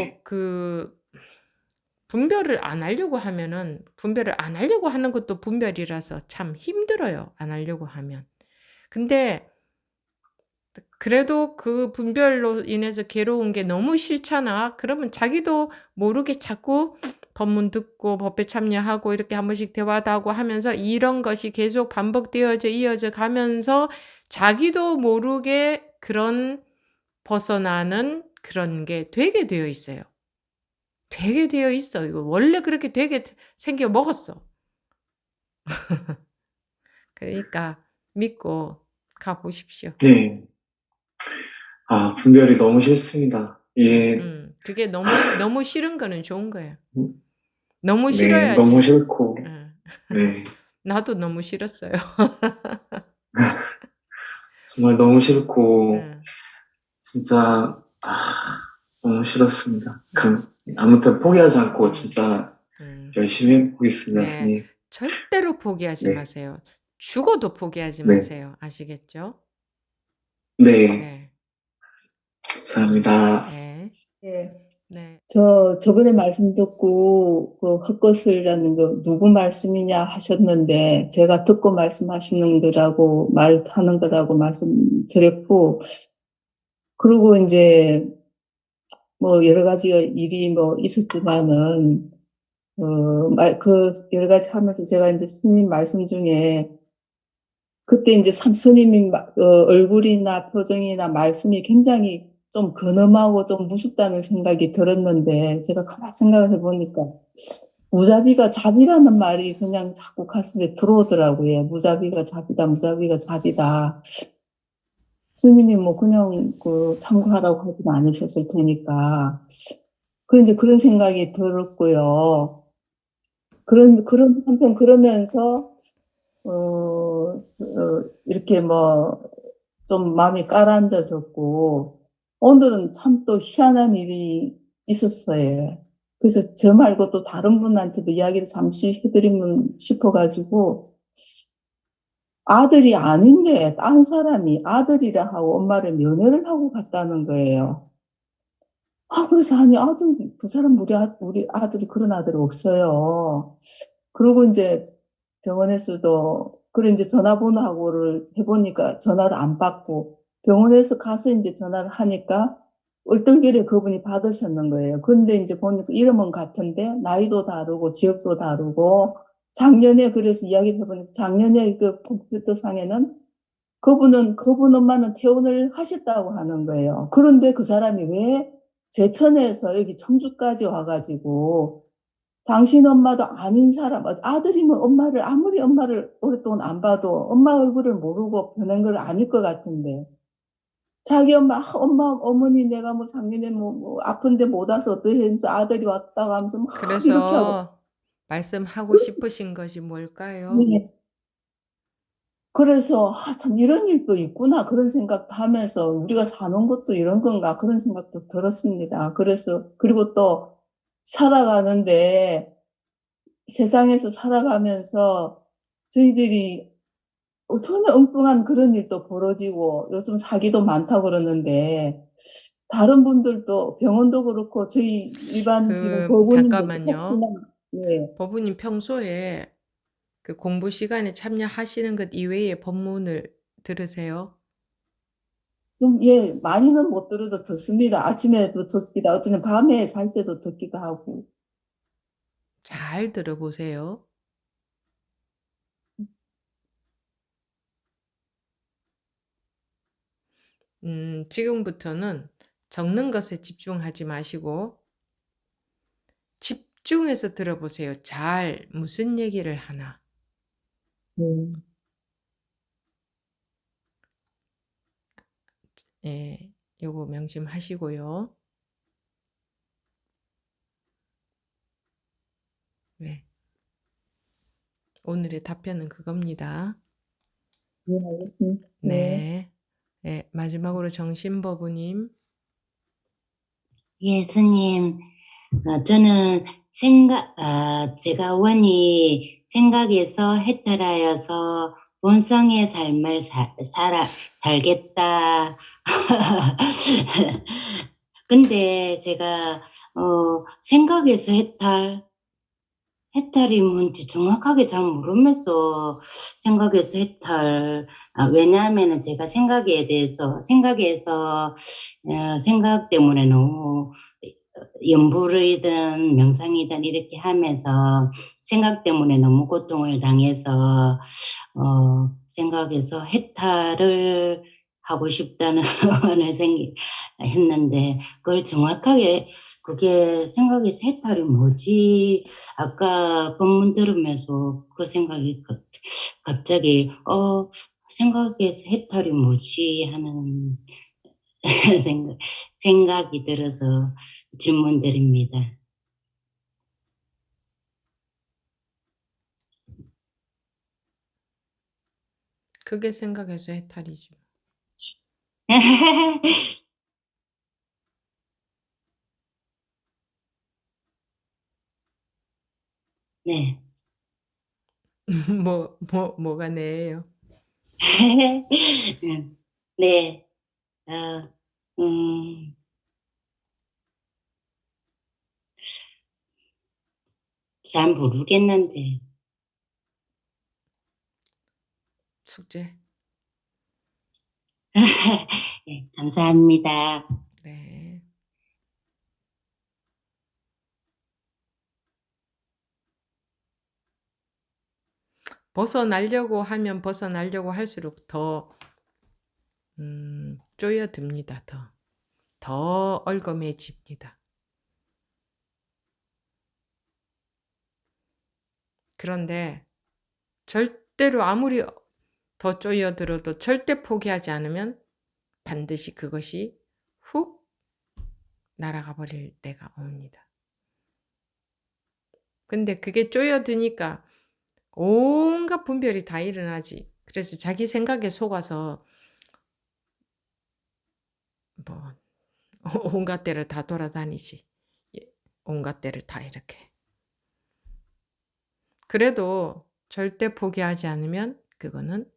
분별을 안 하려고 하면은 분별을 안 하려고 하는 것도 분별이라서 참 힘들어요. 안 하려고 하면. 근데 그래도 그 분별로 인해서 괴로운 게 너무 싫잖아. 그러면 자기도 모르게 자꾸 법문 듣고 법회 참여하고 이렇게 한 번씩 대화도 하고 하면서 이런 것이 계속 반복되어져 이어져 가면서 자기도 모르게 그런 벗어나는 그런 게 되게 되어 있어요. 되게 되어 있어. 이거 원래 그렇게 되게 생겨 먹었어. 그러니까 믿고 가보십시오. 네. 분별이 너무 싫습니다. 그게 너무 싫은 거는 좋은 거예요. 너무 네, 싫어야지. 너무 싫고, 네. 나도 너무 싫었어요. 정말 너무 싫고, 진짜, 너무 싫었습니다. 아무튼 포기하지 않고 진짜 열심히 해보겠습니다, 네. 스님. 절대로 포기하지 네. 마세요. 죽어도 포기하지 네. 마세요. 아시겠죠? 네, 네. 감사합니다. 네. 예. 네. 저번에 말씀 듣고, 헛것이라는 거 누구 말씀이냐 하셨는데, 제가 듣고 말씀하시는 거라고, 말하는 거라고 말씀드렸고, 그리고 이제, 여러 가지 일이 있었지만은, 여러 가지 하면서 제가 이제 스님 말씀 중에, 그때 이제 스님이 얼굴이나 표정이나 말씀이 굉장히 좀 근엄하고 좀 무섭다는 생각이 들었는데 제가 가만히 생각을 해보니까 무자비가 자비라는 말이 그냥 자꾸 가슴에 들어오더라고요. 무자비가 자비다, 무자비가 자비다. 스님이 그냥 참고하라고 하진 않으셨을 테니까. 이제 그런 생각이 들었고요. 한편 그러면서 이렇게 좀 마음이 가라앉아졌고, 오늘은 참 또 희한한 일이 있었어요. 그래서 저 말고 또 다른 분한테도 이야기를 잠시 해드리면 싶어가지고, 아들이 아닌데, 딴 사람이 아들이라 하고 엄마를 면회를 하고 갔다는 거예요. 그래서 그 사람 우리 아들이 그런 아들 없어요. 그리고 이제 병원에서도, 이제 전화번호하고를 해보니까 전화를 안 받고, 병원에서 가서 이제 전화를 하니까 얼떨결에 그분이 받으셨는 거예요. 근데 이제 보니까 이름은 같은데 나이도 다르고 지역도 다르고 작년에 그래서 이야기를 해보니까 작년에 그 컴퓨터상에는 그분 엄마는 퇴원을 하셨다고 하는 거예요. 그런데 그 사람이 왜 제천에서 여기 청주까지 와가지고 당신 엄마도 아닌 사람, 아들이면 엄마를, 아무리 엄마를 오랫동안 안 봐도 엄마 얼굴을 모르고 변한 걸 아닐 것 같은데 자기 어머니 내가 뭐 작년에 뭐 아픈데 못 와서 어떻게 해서 아들이 왔다고 하면서 막 이렇게 하고. 그래서 말씀하고 싶으신 것이 뭘까요? 네. 그래서 참 이런 일도 있구나 그런 생각도 하면서 우리가 사는 것도 이런 건가 그런 생각도 들었습니다. 그래서 그리고 또 살아가는데 세상에서 살아가면서 저희들이 전혀 엉뚱한 그런 일도 벌어지고 요즘 사기도 많다고 그러는데 다른 분들도 병원도 그렇고 저희 일반 지금 법원님들도 잠깐만요. 혹시나 예. 법우님 평소에 그 공부 시간에 참여하시는 것 이외에 법문을 들으세요? 좀, 예, 많이는 못 들어도 듣습니다. 아침에도 듣기도, 어쩌면 밤에 잘 때도 듣기도 하고. 잘 들어보세요. 지금부터는 적는 것에 집중하지 마시고 집중해서 들어보세요. 잘 무슨 얘기를 하나. 예, 요거 명심하시고요. 네. 오늘의 답변은 그겁니다. 네, 알겠습니다. 네. 네, 마지막으로 정신법우님. 예, 스님. 저는 제가 원이 생각에서 해탈하여서 본성의 삶을 살겠다. 근데 제가, 생각에서 해탈이 뭔지 정확하게 잘 모르면서 생각에서 왜냐하면 제가 생각에서 생각 때문에 너무 연불이든 명상이든 이렇게 하면서 생각 때문에 너무 고통을 당해서 생각에서 해탈을 하고 싶다는 했는데 그걸 정확하게 그게 생각에서 해탈이 뭐지? 아까 법문 들으면서 그 생각이 갑자기 생각에서 해탈이 뭐지? 하는 생각이 들어서 질문드립니다. 그게 생각해서 해탈이죠. 네. 뭐가 네예요? 네. 잘 모르겠는데. 숙제. 네, 감사합니다. 네. 벗어나려고 하면 벗어나려고 할수록 더 쪼여듭니다. 더 얼검해집니다. 그런데 절대로 아무리 더 쪼여들어도 절대 포기하지 않으면 반드시 그것이 훅 날아가 버릴 때가 옵니다. 근데 그게 쪼여드니까 온갖 분별이 다 일어나지. 그래서 자기 생각에 속아서 뭐 온갖 데를 다 돌아다니지. 온갖 데를 다 이렇게. 그래도 절대 포기하지 않으면 그거는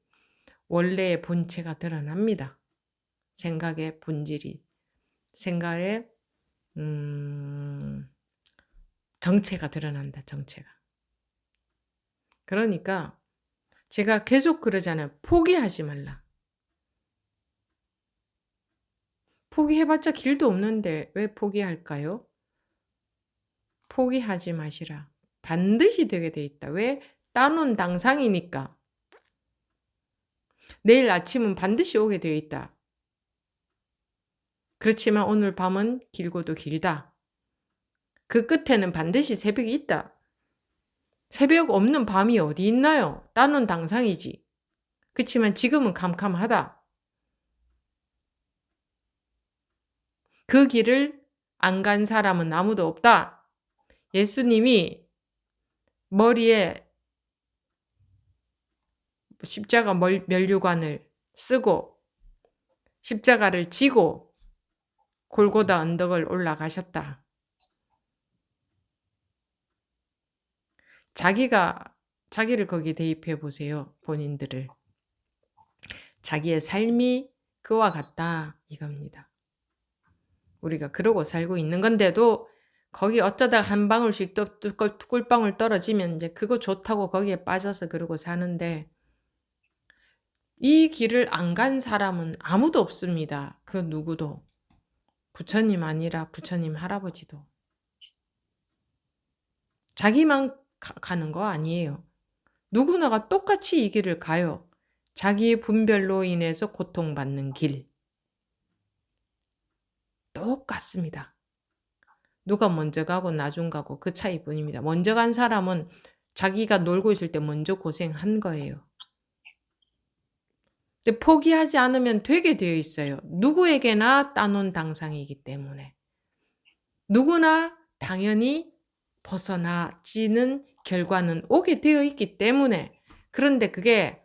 원래의 본체가 드러납니다. 생각의 본질이, 생각의 정체가 드러난다. 정체가. 그러니까 제가 계속 그러잖아요. 포기하지 말라. 포기해봤자 길도 없는데 왜 포기할까요? 포기하지 마시라. 반드시 되게 돼 있다. 왜? 따놓은 당상이니까. 내일 아침은 반드시 오게 되어 있다. 그렇지만 오늘 밤은 길고도 길다. 그 끝에는 반드시 새벽이 있다. 새벽 없는 밤이 어디 있나요? 따놓은 당상이지. 그렇지만 지금은 캄캄하다. 그 길을 안 간 사람은 아무도 없다. 예수님이 머리에 십자가 면류관을 쓰고 십자가를 지고 골고다 언덕을 올라가셨다. 자기를 거기에 대입해 보세요. 본인들을. 자기의 삶이 그와 같다. 이겁니다. 우리가 그러고 살고 있는 건데도 거기 어쩌다 한 방울씩 꿀방울 떨어지면 이제 그거 좋다고 거기에 빠져서 그러고 사는데 이 길을 안 간 사람은 아무도 없습니다. 그 누구도. 부처님 아니라 부처님 할아버지도. 자기만 가는 거 아니에요. 누구나가 똑같이 이 길을 가요. 자기의 분별로 인해서 고통받는 길. 똑같습니다. 누가 먼저 가고 나중 가고 그 차이뿐입니다. 먼저 간 사람은 자기가 놀고 있을 때 먼저 고생한 거예요. 근데 포기하지 않으면 되게 되어 있어요. 누구에게나 따놓은 당상이기 때문에. 누구나 당연히 벗어나지는 결과는 오게 되어 있기 때문에. 그런데 그게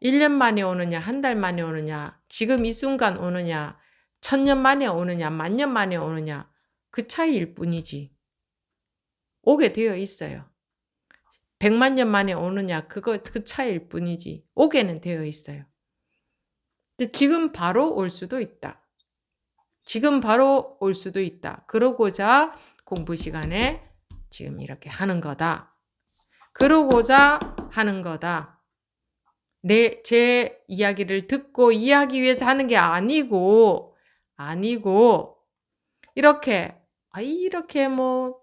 1년 만에 오느냐, 한 달 만에 오느냐, 지금 이 순간 오느냐, 1000년 만에 오느냐, 10,000년 만에 오느냐, 그 차이일 뿐이지. 오게 되어 있어요. 100만 년 만에 오느냐, 그 차이일 뿐이지. 오게는 되어 있어요. 근데 지금 바로 올 수도 있다. 지금 바로 올 수도 있다. 그러고자 공부 시간에 지금 이렇게 하는 거다. 그러고자 하는 거다. 제 이야기를 듣고 이해하기 위해서 하는 게 아니고 이렇게 뭐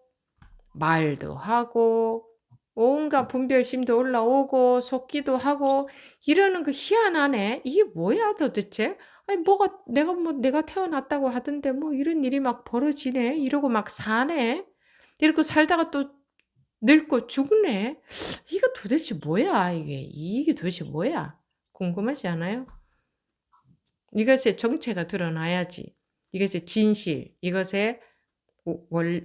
말도 하고 온갖 분별심도 올라오고 속기도 하고 이러는 그 희한하네. 이게 뭐야 도대체? 아니 내가 태어났다고 하던데 뭐 이런 일이 막 벌어지네. 이러고 막 사네. 이러고 살다가 또 늙고 죽네. 이거 도대체 뭐야 이게 도대체 뭐야? 궁금하지 않아요? 이것의 정체가 드러나야지. 이것의 진실, 이것의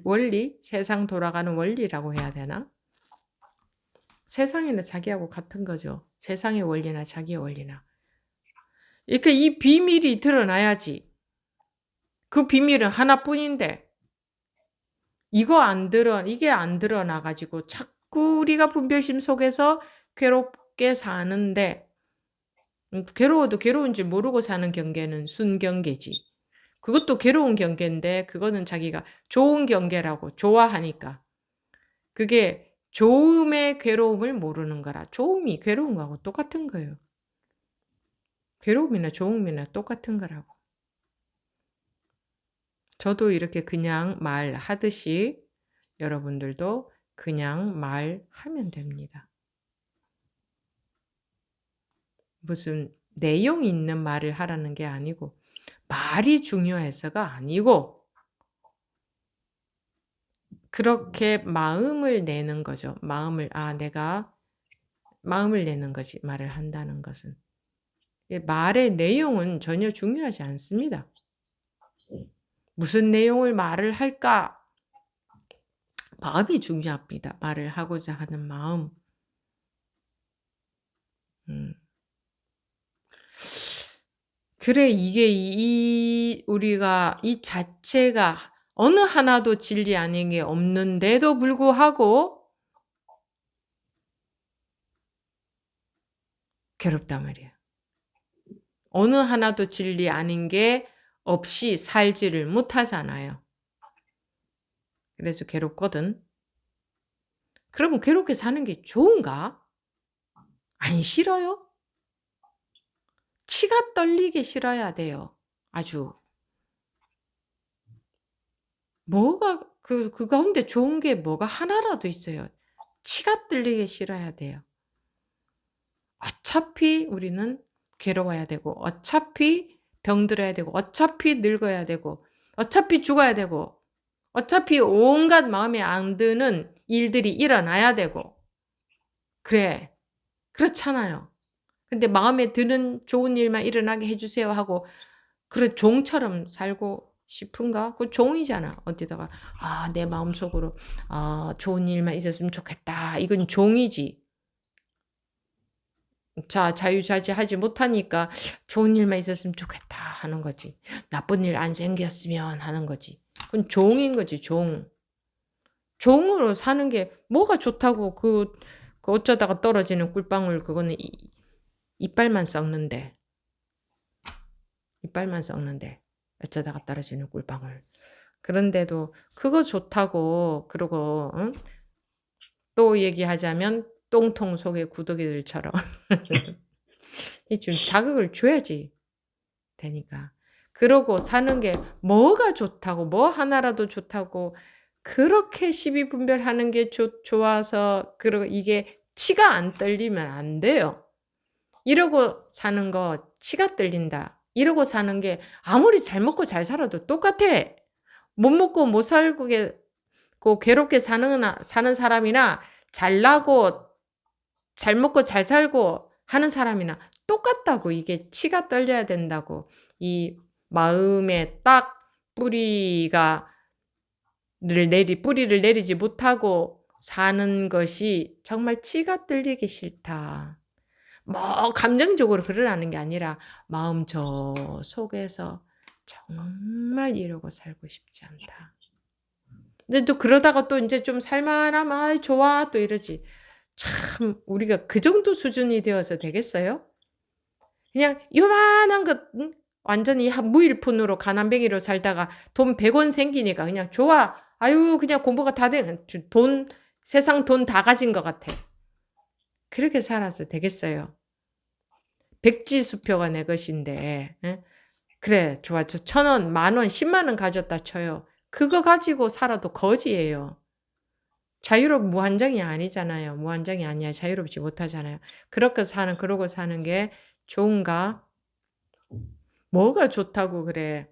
원리, 세상 돌아가는 원리라고 해야 되나? 세상이나 자기하고 같은 거죠. 세상의 원리나 자기의 원리나. 이렇게 이 비밀이 드러나야지. 그 비밀은 하나뿐인데 이게 안 드러나가지고 자꾸 우리가 분별심 속에서 괴롭게 사는데 괴로워도 괴로운 줄 모르고 사는 경계는 순경계지. 그것도 괴로운 경계인데 그거는 자기가 좋은 경계라고 좋아하니까. 그게 좋음의 괴로움을 모르는 거라. 좋음이 괴로운 거하고 똑같은 거예요. 괴로움이나 좋음이나 똑같은 거라고. 저도 이렇게 그냥 말하듯이 여러분들도 그냥 말하면 됩니다. 무슨 내용 있는 말을 하라는 게 아니고 말이 중요해서가 아니고 그렇게 마음을 내는 거죠. 내가 마음을 내는 거지. 말을 한다는 것은. 말의 내용은 전혀 중요하지 않습니다. 무슨 내용을 말을 할까? 마음이 중요합니다. 말을 하고자 하는 마음. 그래, 우리가 이 자체가 어느 하나도 진리 아닌 게 없는데도 불구하고 괴롭단 말이야. 어느 하나도 진리 아닌 게 없이 살지를 못하잖아요. 그래서 괴롭거든. 그러면 괴롭게 사는 게 좋은가? 안 싫어요? 치가 떨리게 싫어야 돼요. 아주. 뭐가 그 가운데 좋은 게 뭐가 하나라도 있어요. 치가 떨리게 싫어야 돼요. 어차피 우리는 괴로워야 되고 어차피 병들어야 되고 어차피 늙어야 되고 어차피 죽어야 되고 어차피 온갖 마음에 안 드는 일들이 일어나야 되고 그래. 그렇잖아요. 근데 마음에 드는 좋은 일만 일어나게 해 주세요 하고 그래 종처럼 살고 싶은가? 그 종이잖아. 어디다가 내 마음속으로 좋은 일만 있었으면 좋겠다. 이건 종이지. 자, 자유자재하지 못하니까 좋은 일만 있었으면 좋겠다 하는 거지. 나쁜 일 안 생겼으면 하는 거지. 그건 종인 거지, 종. 종으로 사는 게 뭐가 좋다고 그 어쩌다가 떨어지는 꿀방울 그거는 이빨만 썩는데. 이빨만 썩는데 어쩌다가 떨어지는 꿀방울. 그런데도 그거 좋다고 그러고 응? 또 얘기하자면 똥통 속의 구더기들처럼 좀 자극을 줘야지 되니까. 그러고 사는 게 뭐가 좋다고 뭐 하나라도 좋다고 그렇게 시비분별하는 게 좋아서 그리고 이게 치가 안 떨리면 안 돼요. 이러고 사는 거 치가 떨린다. 이러고 사는 게 아무리 잘 먹고 잘 살아도 똑같아. 못 먹고 못 살고 괴롭게 사는 사람이나 잘나고 잘 먹고 잘 살고 하는 사람이나 똑같다고. 이게 치가 떨려야 된다고. 이 마음에 딱 뿌리를 내리지 못하고 사는 것이 정말 치가 떨리기 싫다. 뭐 감정적으로 그러라는 게 아니라 마음 저 속에서 정말 이러고 살고 싶지 않다. 근데 또 그러다가 또 이제 좀 살만하면 좋아 또 이러지. 참 우리가 그 정도 수준이 되어서 되겠어요? 그냥 요만한 것 완전히 무일푼으로 가난뱅이로 살다가 돈 100원 생기니까 그냥 좋아. 아유 그냥 공부가 다 돼. 세상 돈 다 가진 것 같아. 그렇게 살아서 되겠어요? 백지수표가 내 것인데 그래 좋아 저 1,000원, 10,000원, 10만 원 가졌다 쳐요. 그거 가지고 살아도 거지예요. 무한정이 아니잖아요. 무한정이 아니야. 자유롭지 못하잖아요. 그러고 사는 게 좋은가? 뭐가 좋다고 그래?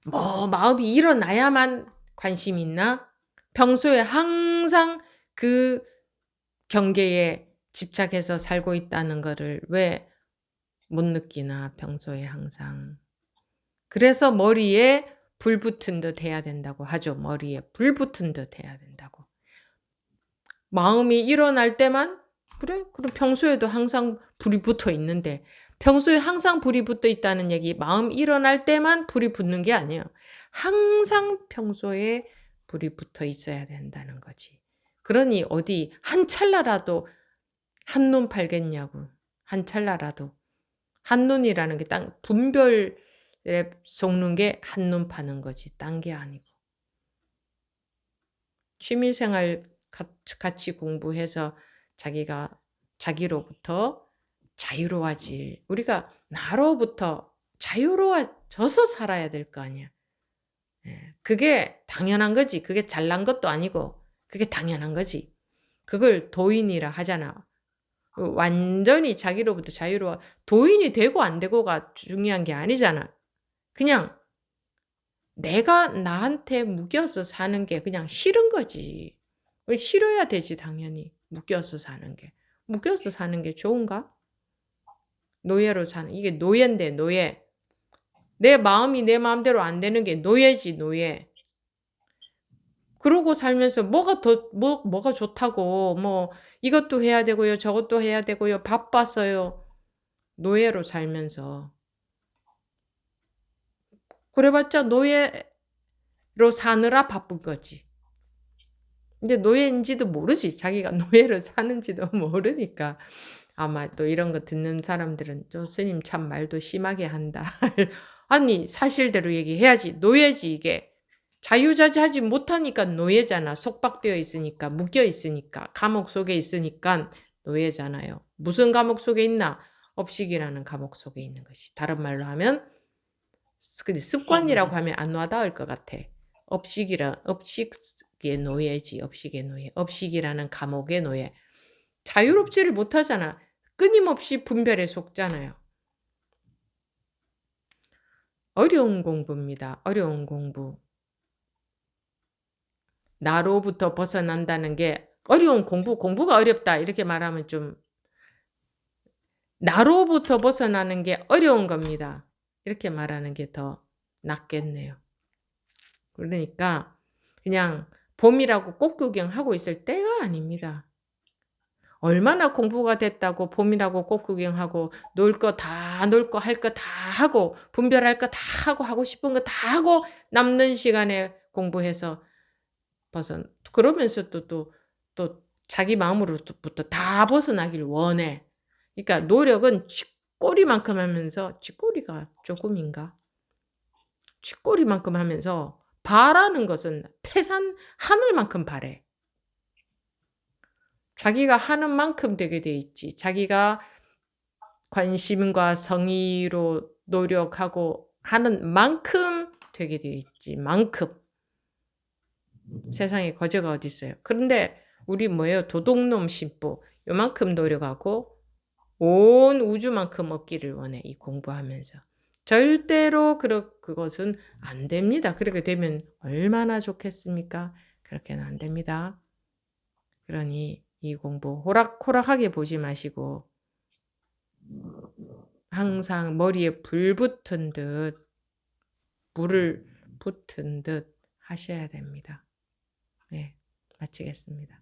뭐 마음이 일어나야만 관심 있나? 평소에 항상 그 경계에 집착해서 살고 있다는 거를 왜 못 느끼나 평소에 항상. 그래서 머리에 불 붙은 듯 해야 된다고 하죠. 머리에 불 붙은 듯 해야 된다고. 마음이 일어날 때만 그래? 그럼 평소에도 항상 불이 붙어 있는데 평소에 항상 불이 붙어 있다는 얘기 마음 일어날 때만 불이 붙는 게 아니에요. 항상 평소에 불이 붙어 있어야 된다는 거지. 그러니 어디 한 찰나라도 한눈 팔겠냐고. 한 찰나라도. 한눈이라는 게 분별에 속는 게 한눈 파는 거지. 딴 게 아니고. 취미생활 같이 공부해서 자기로부터 자유로워질. 우리가 나로부터 자유로워져서 살아야 될 거 아니야. 그게 당연한 거지. 그게 잘난 것도 아니고 그게 당연한 거지. 그걸 도인이라 하잖아. 완전히 자기로부터 자유로워. 도인이 되고 안 되고가 중요한 게 아니잖아. 그냥 내가 나한테 묶여서 사는 게 그냥 싫은 거지. 싫어야 되지 당연히. 묶여서 사는 게. 묶여서 사는 게 좋은가? 노예로 사는 이게 노예인데 노예. 내 마음이 내 마음대로 안 되는 게 노예지 노예. 그러고 살면서 뭐가 좋다고 뭐 이것도 해야 되고요 저것도 해야 되고요 바빴어요. 노예로 살면서. 그래봤자 노예로 사느라 바쁜 거지. 근데 노예인지도 모르지. 자기가 노예로 사는지도 모르니까. 아마 또 이런 거 듣는 사람들은 좀 스님 참 말도 심하게 한다. 아니 사실대로 얘기해야지. 노예지 이게. 자유자재하지 못하니까 노예잖아. 속박되어 있으니까 묶여 있으니까 감옥 속에 있으니까 노예잖아요. 무슨 감옥 속에 있나? 업식이라는 감옥 속에 있는 것이. 다른 말로 하면 습관이라고 하면 안 와닿을 것 같아. 업식의 노예지. 업식의 노예. 업식이라는 감옥의 노예. 자유롭지를 못하잖아. 끊임없이 분별에 속잖아요. 어려운 공부입니다. 어려운 공부. 나로부터 벗어난다는 게 어려운 공부가 어렵다 이렇게 말하면 좀 나로부터 벗어나는 게 어려운 겁니다. 이렇게 말하는 게 더 낫겠네요. 그러니까 그냥 봄이라고 꽃구경하고 있을 때가 아닙니다. 얼마나 공부가 됐다고 봄이라고 꽃구경하고 놀 거 다 놀고 할 거 다 하고 분별할 거 다 하고 싶은 거 다 하고 남는 시간에 공부해서 그러면서 또 자기 마음으로부터 다 벗어나길 원해. 그러니까 노력은 쥐꼬리만큼 하면서 쥐꼬리가 조금인가? 쥐꼬리만큼 하면서 바라는 것은 태산 하늘만큼 바래. 자기가 하는 만큼 되게 돼 있지. 자기가 관심과 성의로 노력하고 하는 만큼 되게 돼 있지. 만큼. 세상에 거저가 어디 있어요. 그런데 우리 뭐예요? 도둑놈 심보. 요만큼 노력하고 온 우주만큼 얻기를 원해. 이 공부하면서. 절대로 그것은 안 됩니다. 그렇게 되면 얼마나 좋겠습니까? 그렇게는 안 됩니다. 그러니 이 공부 호락호락하게 보지 마시고 항상 머리에 불 붙은 듯 불을 붙은 듯 하셔야 됩니다. 네, 마치겠습니다.